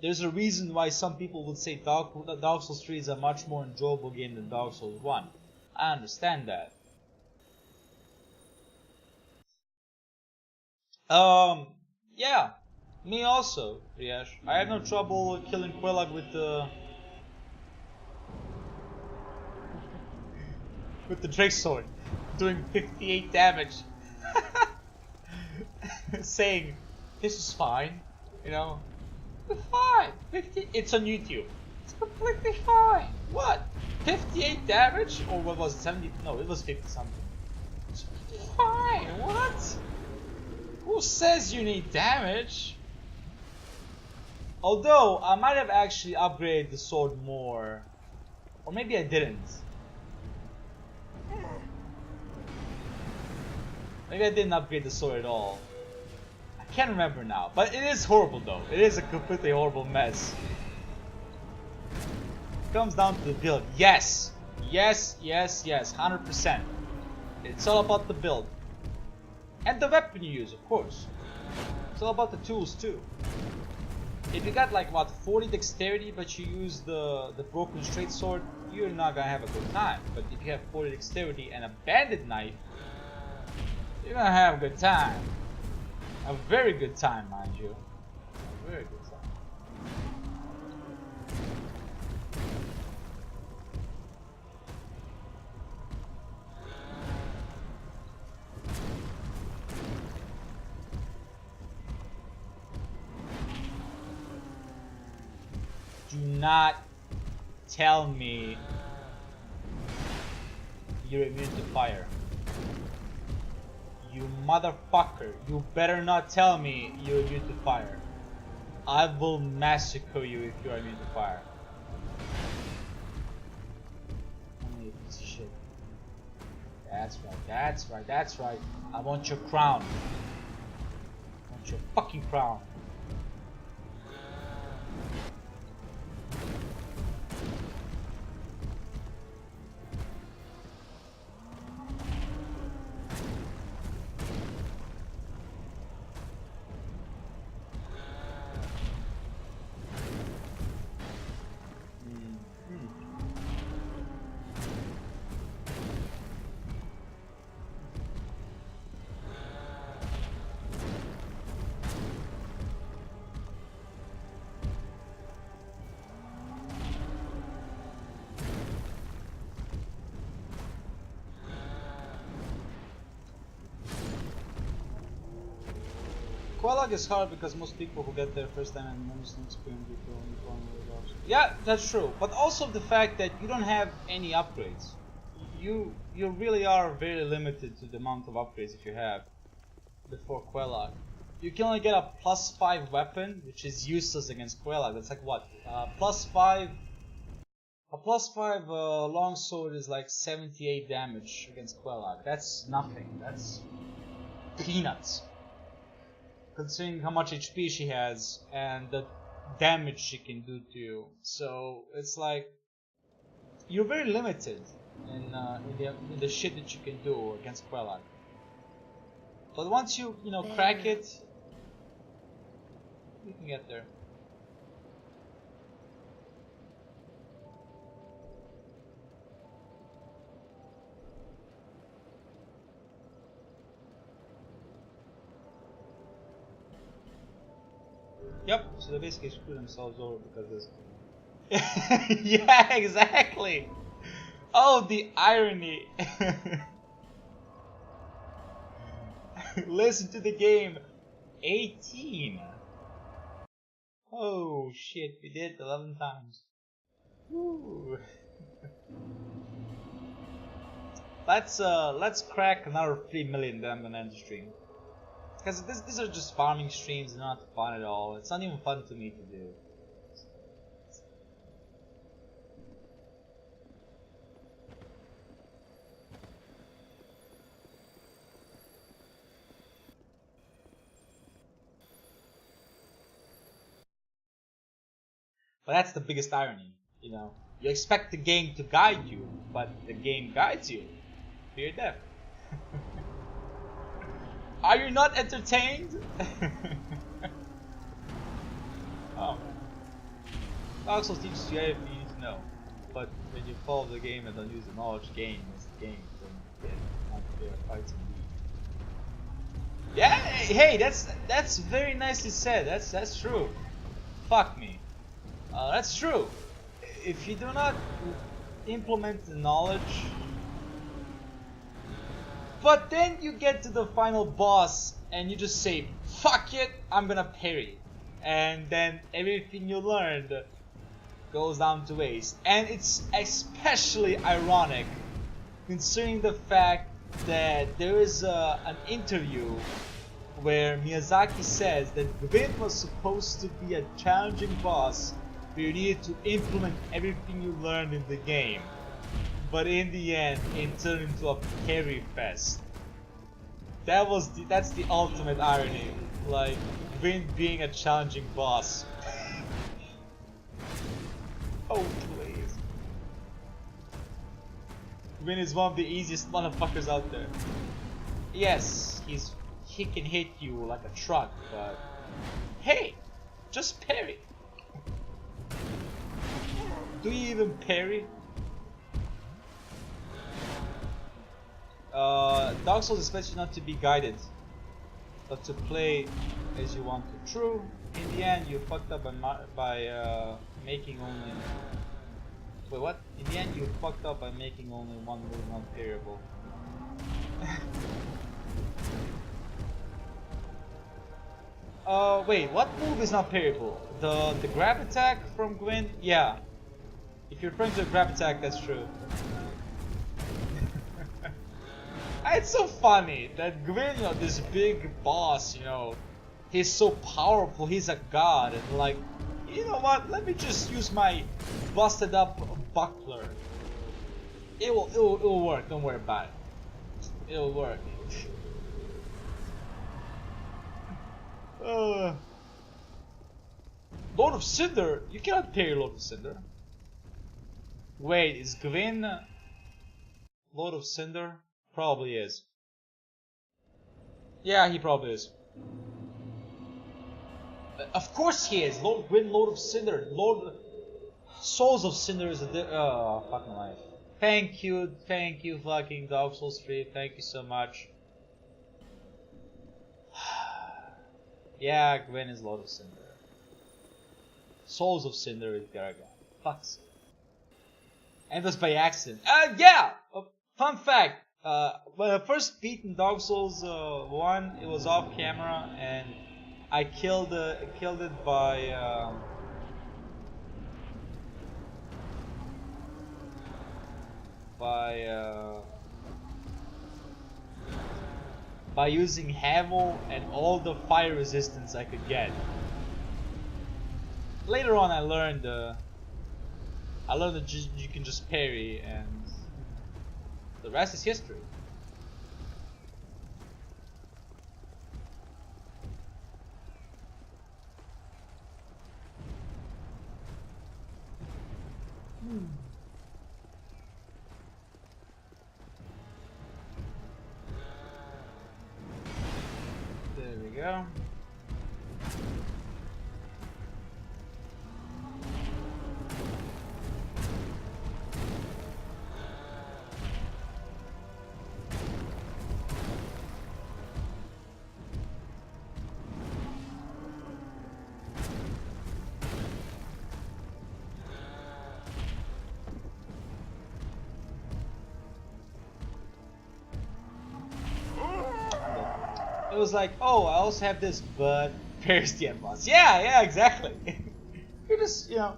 There's a reason why some people would say Dark Souls 3 is a much more enjoyable game than Dark Souls 1. I understand that. Yeah, me also, Riyash. I have no trouble killing Quelag with the Drake sword, doing 58 damage, saying this is fine, you know, fine. 50. It's on YouTube. It's completely fine. What? 58 damage, or what was it? 70? No, it was 50 something. It's fine. What? Who says you need damage? Although, I might have actually upgraded the sword more. Or maybe I didn't. Maybe I didn't upgrade the sword at all. I can't remember now. But it is horrible though. It is a completely horrible mess. It comes down to the build. Yes! Yes, yes, yes. 100%. It's all about the build. And the weapon you use, of course. It's all about the tools too. If you got like what 40 dexterity but you use the broken straight sword, you're not gonna have a good time. But if you have 40 dexterity and a bandit knife, you're gonna have a good time. A very good time, mind you. A very good time. Do not tell me you're immune to fire. You motherfucker. You better not tell me you're immune to fire. I will massacre you if you're immune to fire. You piece of shit. That's right, that's right, that's right. I want your crown. I want your fucking crown. Quelag is hard because most people who get there first time and most experience before only. Yeah, that's true. But also the fact that you don't have any upgrades. You really are very limited to the amount of upgrades that you have before Quelag. You can only get a +5 weapon, which is useless against Quelag. That's like what? +5. A +5 longsword is like 78 damage against Quelag. That's nothing. That's peanuts. Considering how much HP she has and the damage she can do to you. So it's like you're very limited in the shit that you can do against Quelag. But once you crack it, you can get there. Yep, so they basically screw themselves over because of this. Yeah, exactly! Oh, the irony! Listen to the game. 18! Oh shit, we did 11 times. Woo. Let's crack another 3 million, then I'm gonna end the stream. Because these are just farming streams, they're not fun at all. It's not even fun to me to do. But that's the biggest irony, you know. You expect the game to guide you, but the game guides you to your death. Are you not entertained? Oh. Dark Souls teaches you everything you need to know, but when you follow the game and don't use the knowledge gained, it's the game then you get unfair fights indeed. Yeah, hey, that's very nicely said. That's true. Fuck me. That's true. If you do not implement the knowledge, but then you get to the final boss and you just say, fuck it, I'm gonna parry. And then everything you learned goes down to waste. And it's especially ironic considering the fact that there is an interview where Miyazaki says that Gwyn was supposed to be a challenging boss where you needed to implement everything you learned in the game. But in the end, it turned into a parry fest. That's the ultimate irony. Like, Gwyn being a challenging boss. Oh please. Gwyn is one of the easiest motherfuckers out there. Yes, he can hit you like a truck, but hey, just parry. Do you even parry? Dark Souls expects you not to be guided, but to play as you want to. True, in the end you fucked up by making only... Wait, what? In the end you fucked up by making only one move non-parryable. Wait, what move is not parryable? The grab attack from Gwyn? Yeah. If you're referring to the grab attack, that's true. It's so funny that Gwyn, you know, this big boss, you know, he's so powerful, he's a god, and like, you know what, let me just use my busted up buckler. It will work, don't worry about it. It'll work. Lord of Cinder? You cannot parry Lord of Cinder. Wait, is Gwyn Lord of Cinder? Probably is. Yeah, he probably is. Of course he is. Gwyn, Lord of Cinder. Souls of Cinder is a fucking life. Thank you, fucking Dark Souls 3. Thank you so much. Yeah, Gwyn is Lord of Cinder. Souls of Cinder is Garaga. Fuck's sake. And it was by accident. Yeah! Fun fact. When I first beat in Dark Souls 1, it was off camera, and I killed it by using Havel and all the fire resistance I could get. Later on, I learned that you can just parry, and the rest is history. There we go. It was like, oh, I also have this, but where's the end boss? Yeah, exactly. You just, you know,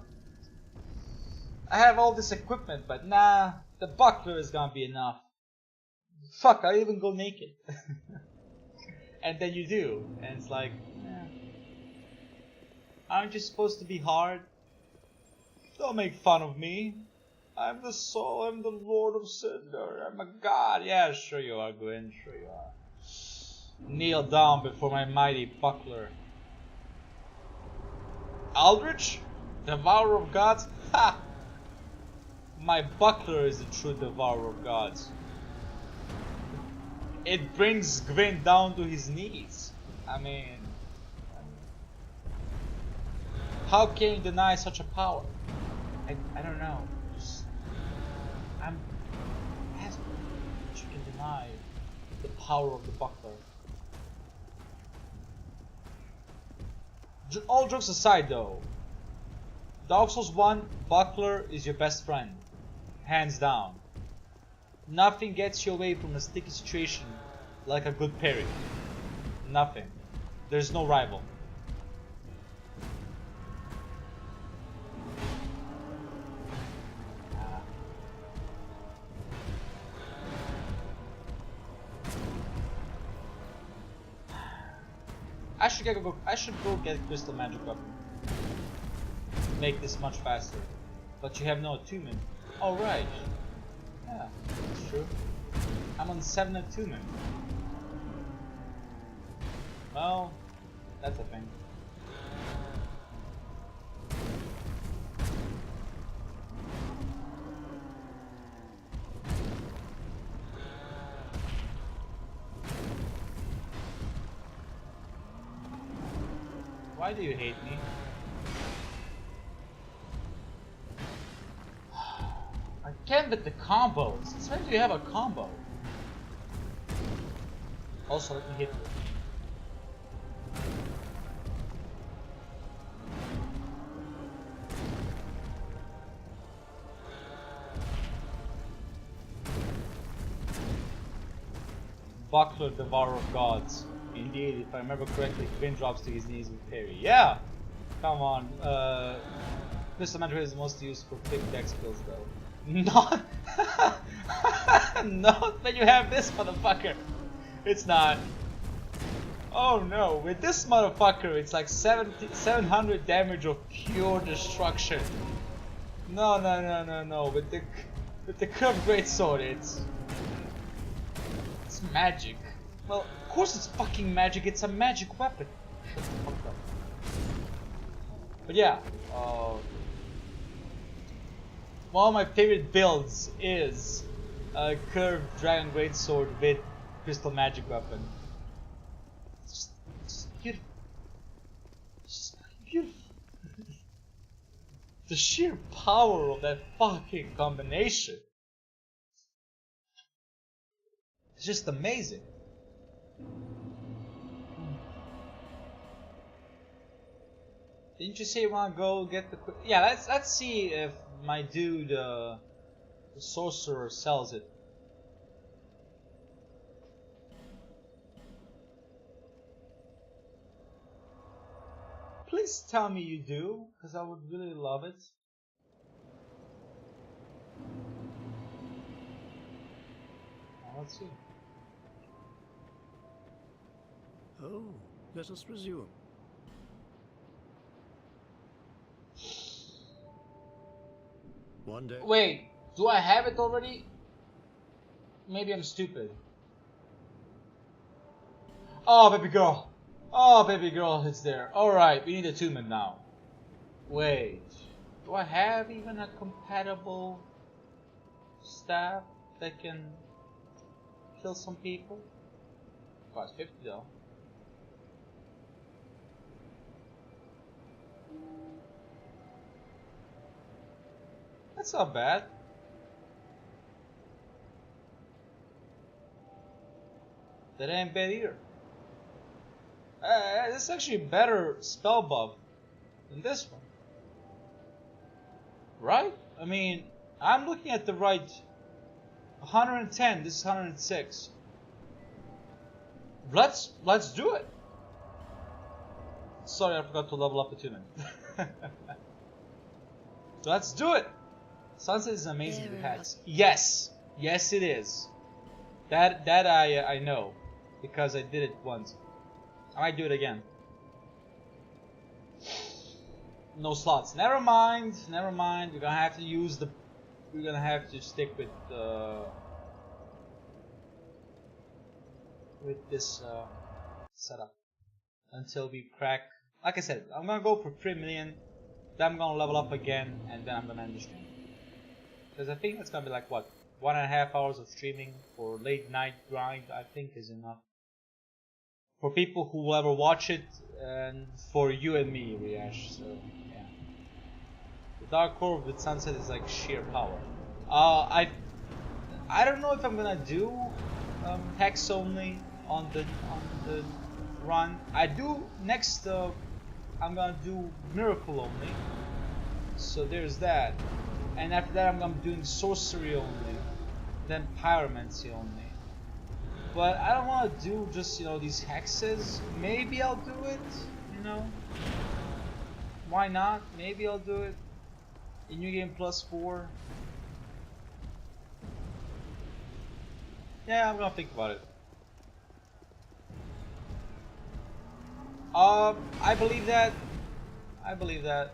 I have all this equipment, but nah, the buckler is gonna be enough. Fuck, I'll even go naked. And then you do, and it's like, aren't you supposed to be hard? Don't make fun of me. I'm the soul, I'm the Lord of Cinder, I'm a god. Yeah, sure you are, Gwyn, sure you are. Kneel down before my mighty buckler. Aldrich? Devourer of gods? Ha! My buckler is the true devourer of gods. It brings Gwyn down to his knees. I mean, how can you deny such a power? I don't know. I'm asking that you can deny the power of the buckler. All jokes aside though, Dark Souls 1, buckler is your best friend. Hands down. Nothing gets you away from a sticky situation like a good parry. Nothing. There's no rival. I should go get Crystal Magic Weapon. Make this much faster. But you have no attunement. Oh right. Yeah, that's true. I'm on 7 attunement. Well, that's a thing. Why do you hate me? I can't with the combos. Since when do you have a combo? Also, let me hit you. Buckler, Devourer of Gods. Indeed, if I remember correctly, Gwyn drops to his knees with parry. Yeah! Come on. Mr. Mantra is the most used for quick deck skills though. Not not when you have this motherfucker. It's not. Oh no, with this motherfucker it's like 700 damage of pure destruction. No. With the curved greatsword it's magic. Well, of course it's fucking magic, it's a magic weapon. Shut the fuck up. But yeah, one of my favorite builds is a curved dragon greatsword with crystal magic weapon. It's just beautiful. It's just fucking beautiful. The sheer power of that fucking combination. It's just amazing. Didn't you say you wanna go get the? Yeah, let's see if my dude, the sorcerer, sells it. Please tell me you do, because I would really love it. Now, let's see. Oh, let us resume. One day. Wait, do I have it already? Maybe I'm stupid. Oh, baby girl. Oh, baby girl, it's there. Alright, we need attunement now. Wait, do I have even a compatible staff that can kill some people? Cost 50 though. That's not bad. That ain't bad either. This is actually a better spell buff than this one. Right? I mean, I'm looking at the right 110, this is 106. Let's do it. Sorry, I forgot to level up attunement. Let's do it. Sunset is amazing with hacks. Yes, yes it is. That I know because I did it once. I might do it again. No slots. Never mind. We're gonna have to use the. We're gonna have to stick with this setup until we crack. Like I said, I'm gonna go for 3 million. then I'm gonna level up again, and then I'm gonna end the stream. Because I think it's gonna be like what, 1.5 hours of streaming for late night grind. I think is enough for people who will ever watch it, and for you and me, Riash. So yeah, the Dark Core with Sunset is like sheer power. I don't know if I'm gonna do hex only on the run. I do next. I'm gonna do miracle only. So there's that, and after that I'm gonna be doing sorcery only, then pyromancy only. But I don't want to do just, you know, these hexes. Maybe I'll do it, you know. Why not? Maybe I'll do it in New Game +4. Yeah, I'm gonna think about it. I believe that. I believe that.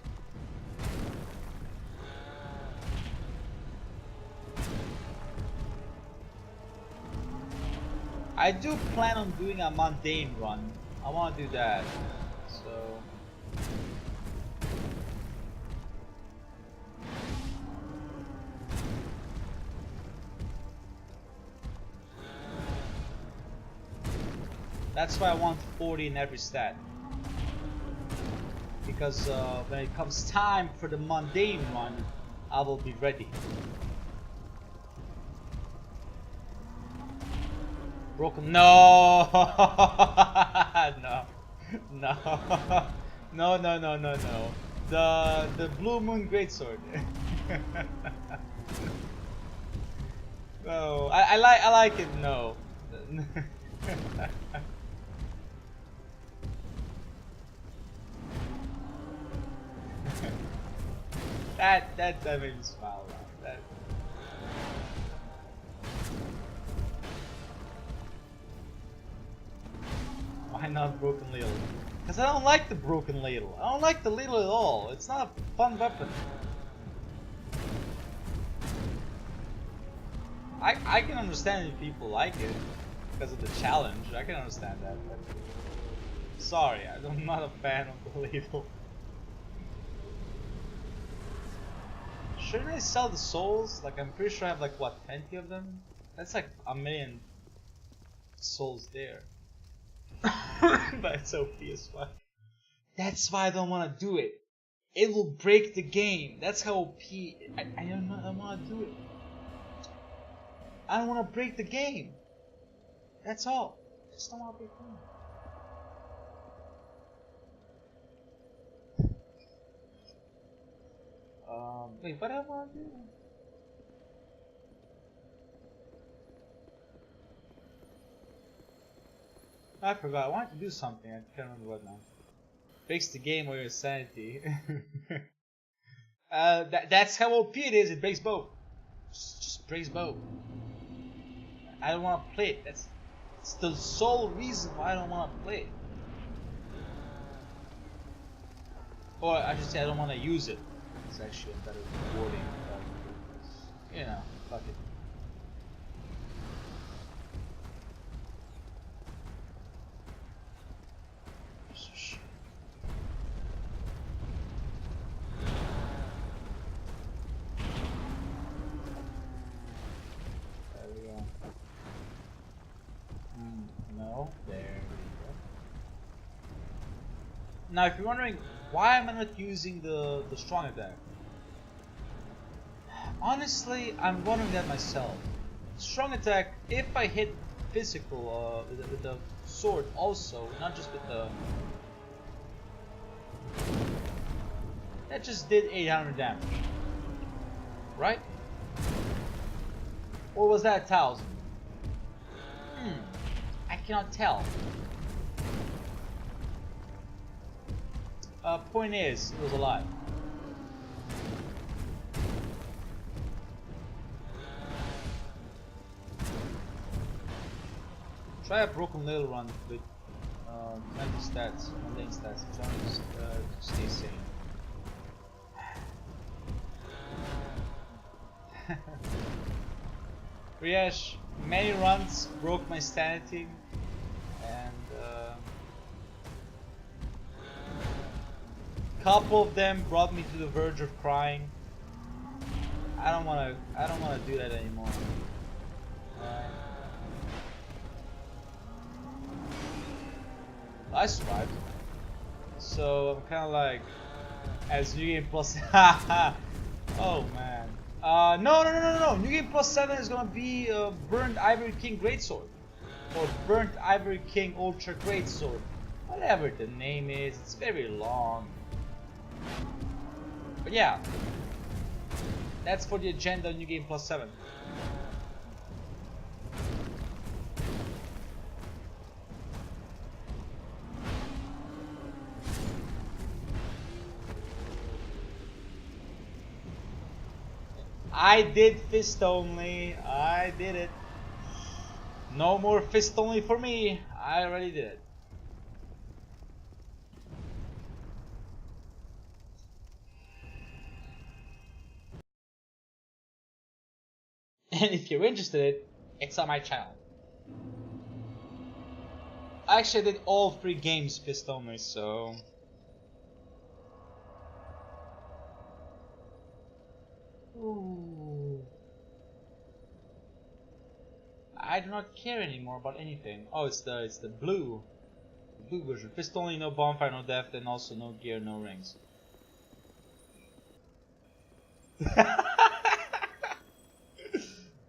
I do plan on doing a mundane run. I want to do that. So that's why I want 40 in every stat. Because when it comes time for the mundane run, I will be ready. Broken. No! No. No. No, no, no, no, no. The Blue Moon Greatsword. No. I like it, no. that made me smile. That. Why not broken ladle? Because I don't like the broken ladle. I don't like the ladle at all. It's not a fun weapon. I can understand if people like it because of the challenge. I can understand that, but sorry, I'm not a fan of the ladle. Shouldn't I sell the souls? Like, I'm pretty sure I have like what, 20 of them? That's like 1,000,000 souls there. But it's OP as fuck. That's why I don't want to do it. It will break the game. That's how OP. I don't want to do it. I don't want to break the game. That's all. I just don't want to break the game. Wait, what do I want to do? I forgot. I wanted to do something. I can't remember what now. Breaks the game or your sanity. That's how OP it is. It breaks both. Just breaks both. I don't want to play it. That's the sole reason why I don't want to play it. Or I should say I don't want to use it. It's actually a better wording. You know, fuck it. There we go. No, there we go. Now, if you're wondering why am I not using the strong attack, honestly, I'm wondering that myself. Strong attack, if I hit physical with the sword also, not just with the... That just did 800 damage. Right? Or was that 1,000? I cannot tell. Point is, it was alive. Try a broken little run with 20 stats, mundane stats, trying to stay sane. Riash, many runs broke my sanity, and couple of them brought me to the verge of crying. I don't wanna do that anymore. I survived. So I'm kinda like, as New Game Plus oh man. No. New Game Plus 7 is gonna be Burnt Ivory King Greatsword. Or Burnt Ivory King Ultra Greatsword. Whatever the name is, it's very long. But yeah. That's for the agenda of New Game Plus 7. I did fist only. I did it. No more fist only for me. I already did it. And if you're interested, it's on my channel. Actually, I did all 3 games fist only, so... Ooh. I do not care anymore about anything. Oh, it's the blue version. Fist only, no bonfire, no death, and also no gear, no rings.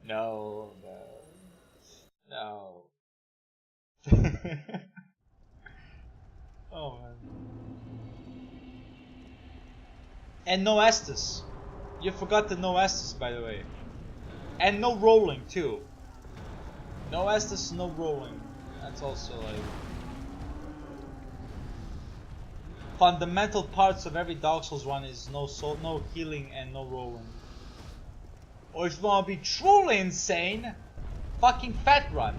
No. Oh man. And no Estus. You forgot the no Estus, by the way. And no rolling too. No Estus, no rolling. That's also like fundamental parts of every Dark Souls run is no healing and no rolling. Or if you wanna be truly insane, fucking fat run.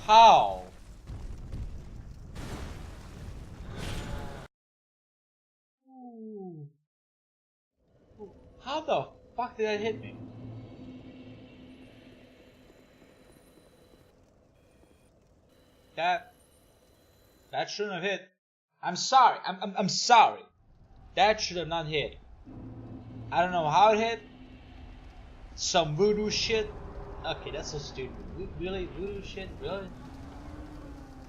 How? Ooh. How the fuck did that hit me? That shouldn't have hit. I'm sorry. I'm sorry. That should have not hit. I don't know how it hit. Some voodoo shit. Okay, that's so stupid. Really? Voodoo shit? Really?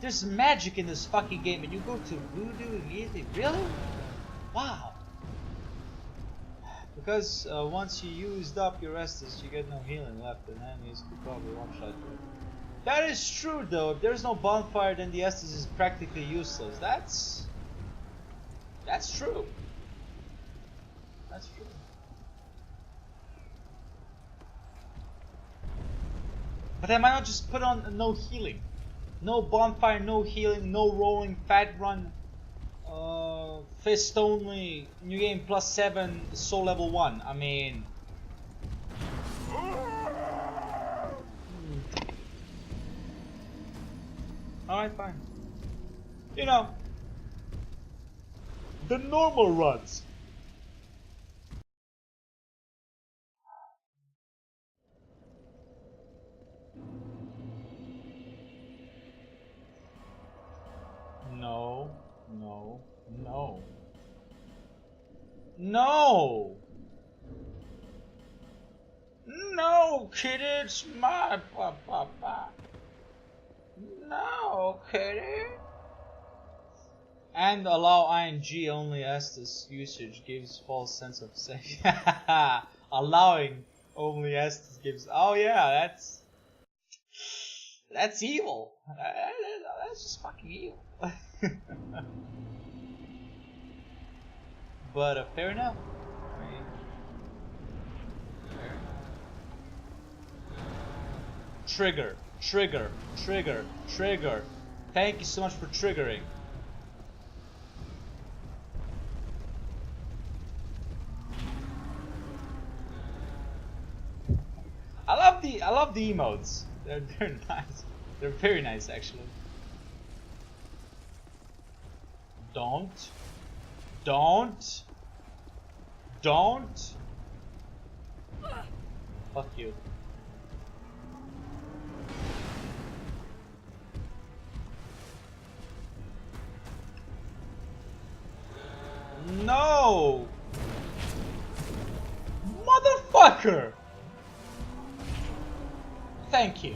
There's magic in this fucking game and you go to voodoo immediately? Really? Wow. Because once you used up your Estus, you get no healing left and enemies could probably one-shot you. That is true though. If there's no bonfire, then the Estus is practically useless. That's true. That's true. But then why not just put on no healing? No bonfire, no healing, no rolling, fat run, fist only, New Game Plus 7, Soul Level 1. I mean... Alright, fine. You know, the normal runs. No. No, kid, it's my papa. No, kitty. And allow ING only Estus usage gives false sense of safety. Allowing only Estus gives. Oh yeah, that's evil. That's just fucking evil. But fair enough. I mean, fair. Trigger. Thank you so much for triggering. I love the emotes. They're nice. They're very nice actually. Don't. Fuck you. No! Motherfucker! Thank you.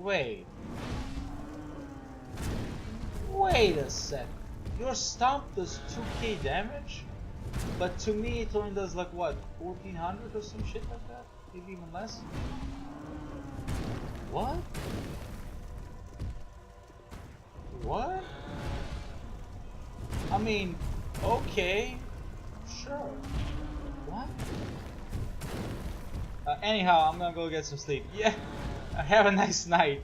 Wait a sec. Your stomp does 2k damage? But to me it only does like what, 1400 or some shit like that? Maybe even less? What? What? I mean, okay, sure. What? Anyhow, I'm gonna go get some sleep. Yeah, have a nice night.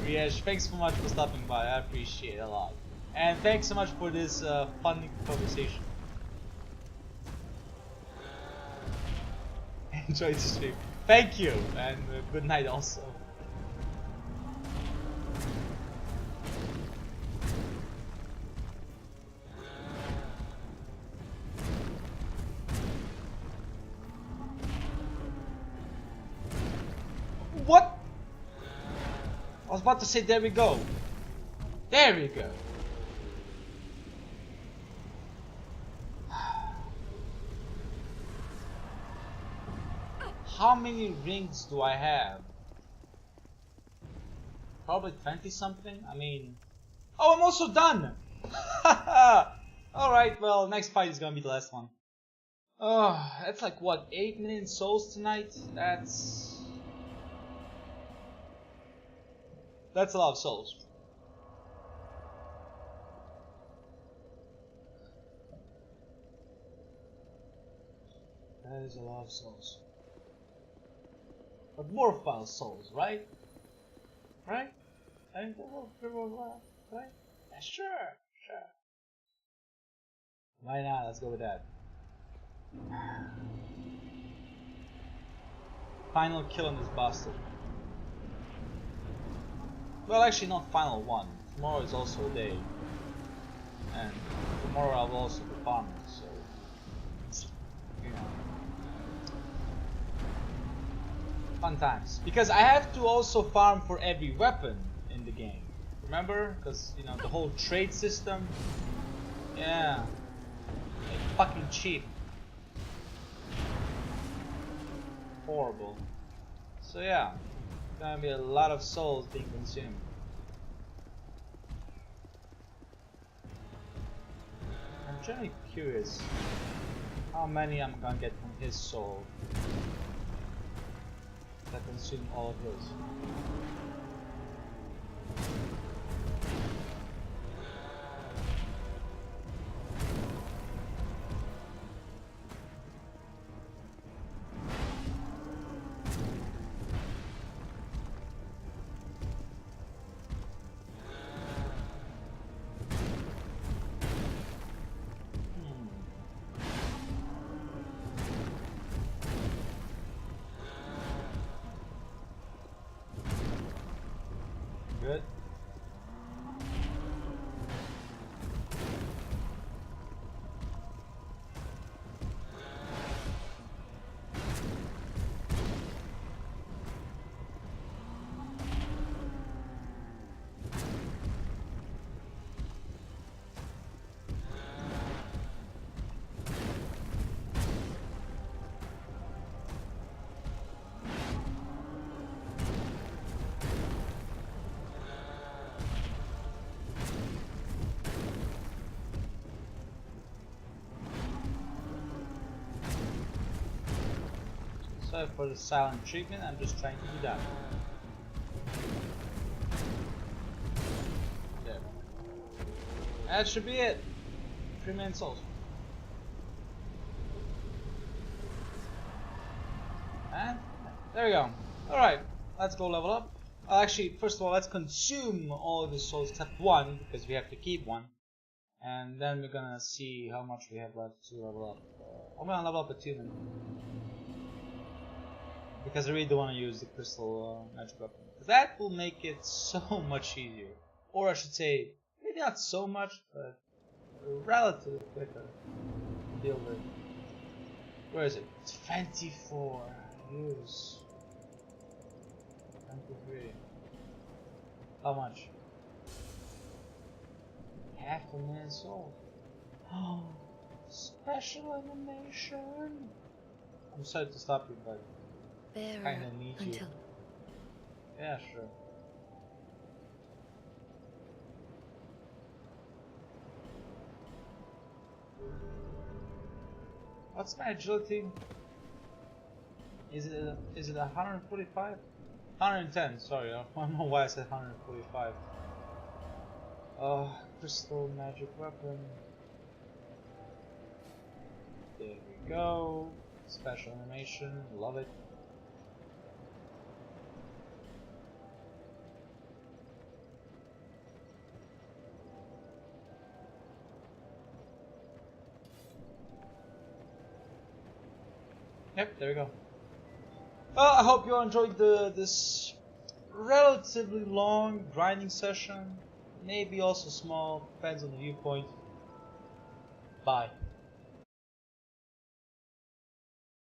Riesh, thanks so much for stopping by. I appreciate it a lot. And thanks so much for this fun conversation. Enjoy the stream. Thank you, and good night also. What? I was about to say, there we go. There we go. How many rings do I have? Probably 20 something. I mean, oh, I'm also done. Alright, well, next fight is gonna be the last one. Oh, that's like what, 8 million souls tonight? That's a lot of souls. That is a lot of souls. But more file souls, right? Right? I think right? Yeah, sure. Why not? Let's go with that. Final kill on this bastard. Well, actually not final one. Tomorrow is also a day. And tomorrow I will also be farming, so... You know. Fun times. Because I have to also farm for every weapon in the game. Remember? Because, you know, the whole trade system. Yeah. Like, fucking cheap. Horrible. So yeah. Gonna be a lot of souls being consumed. I'm generally curious how many I'm gonna get from his soul that consume all of his. Good. Sorry for the silent treatment, I'm just trying to do that. There. That should be it. 3 million souls. And there we go. Alright, let's go level up. Actually, first of all, let's consume all of the souls except one, because we have to keep one. And then we're gonna see how much we have left to level up. I'm gonna level up a 2 minute. Because I really don't want to use the crystal magic weapon. Because that will make it so much easier. Or I should say, maybe not so much, but relatively quicker to deal with. Where is it? 24. Use. MP3. How much? Half a minute old. Oh, special animation. I'm sorry to stop you, but Bearer kinda need you. until Yeah, sure. What's my agility? Is it 145? 110, sorry, I don't know why I said 145. Crystal magic weapon. There we go. Special animation, love it. Yep, there we go. Well, I hope you all enjoyed this relatively long grinding session. Maybe also small, depends on the viewpoint. Bye.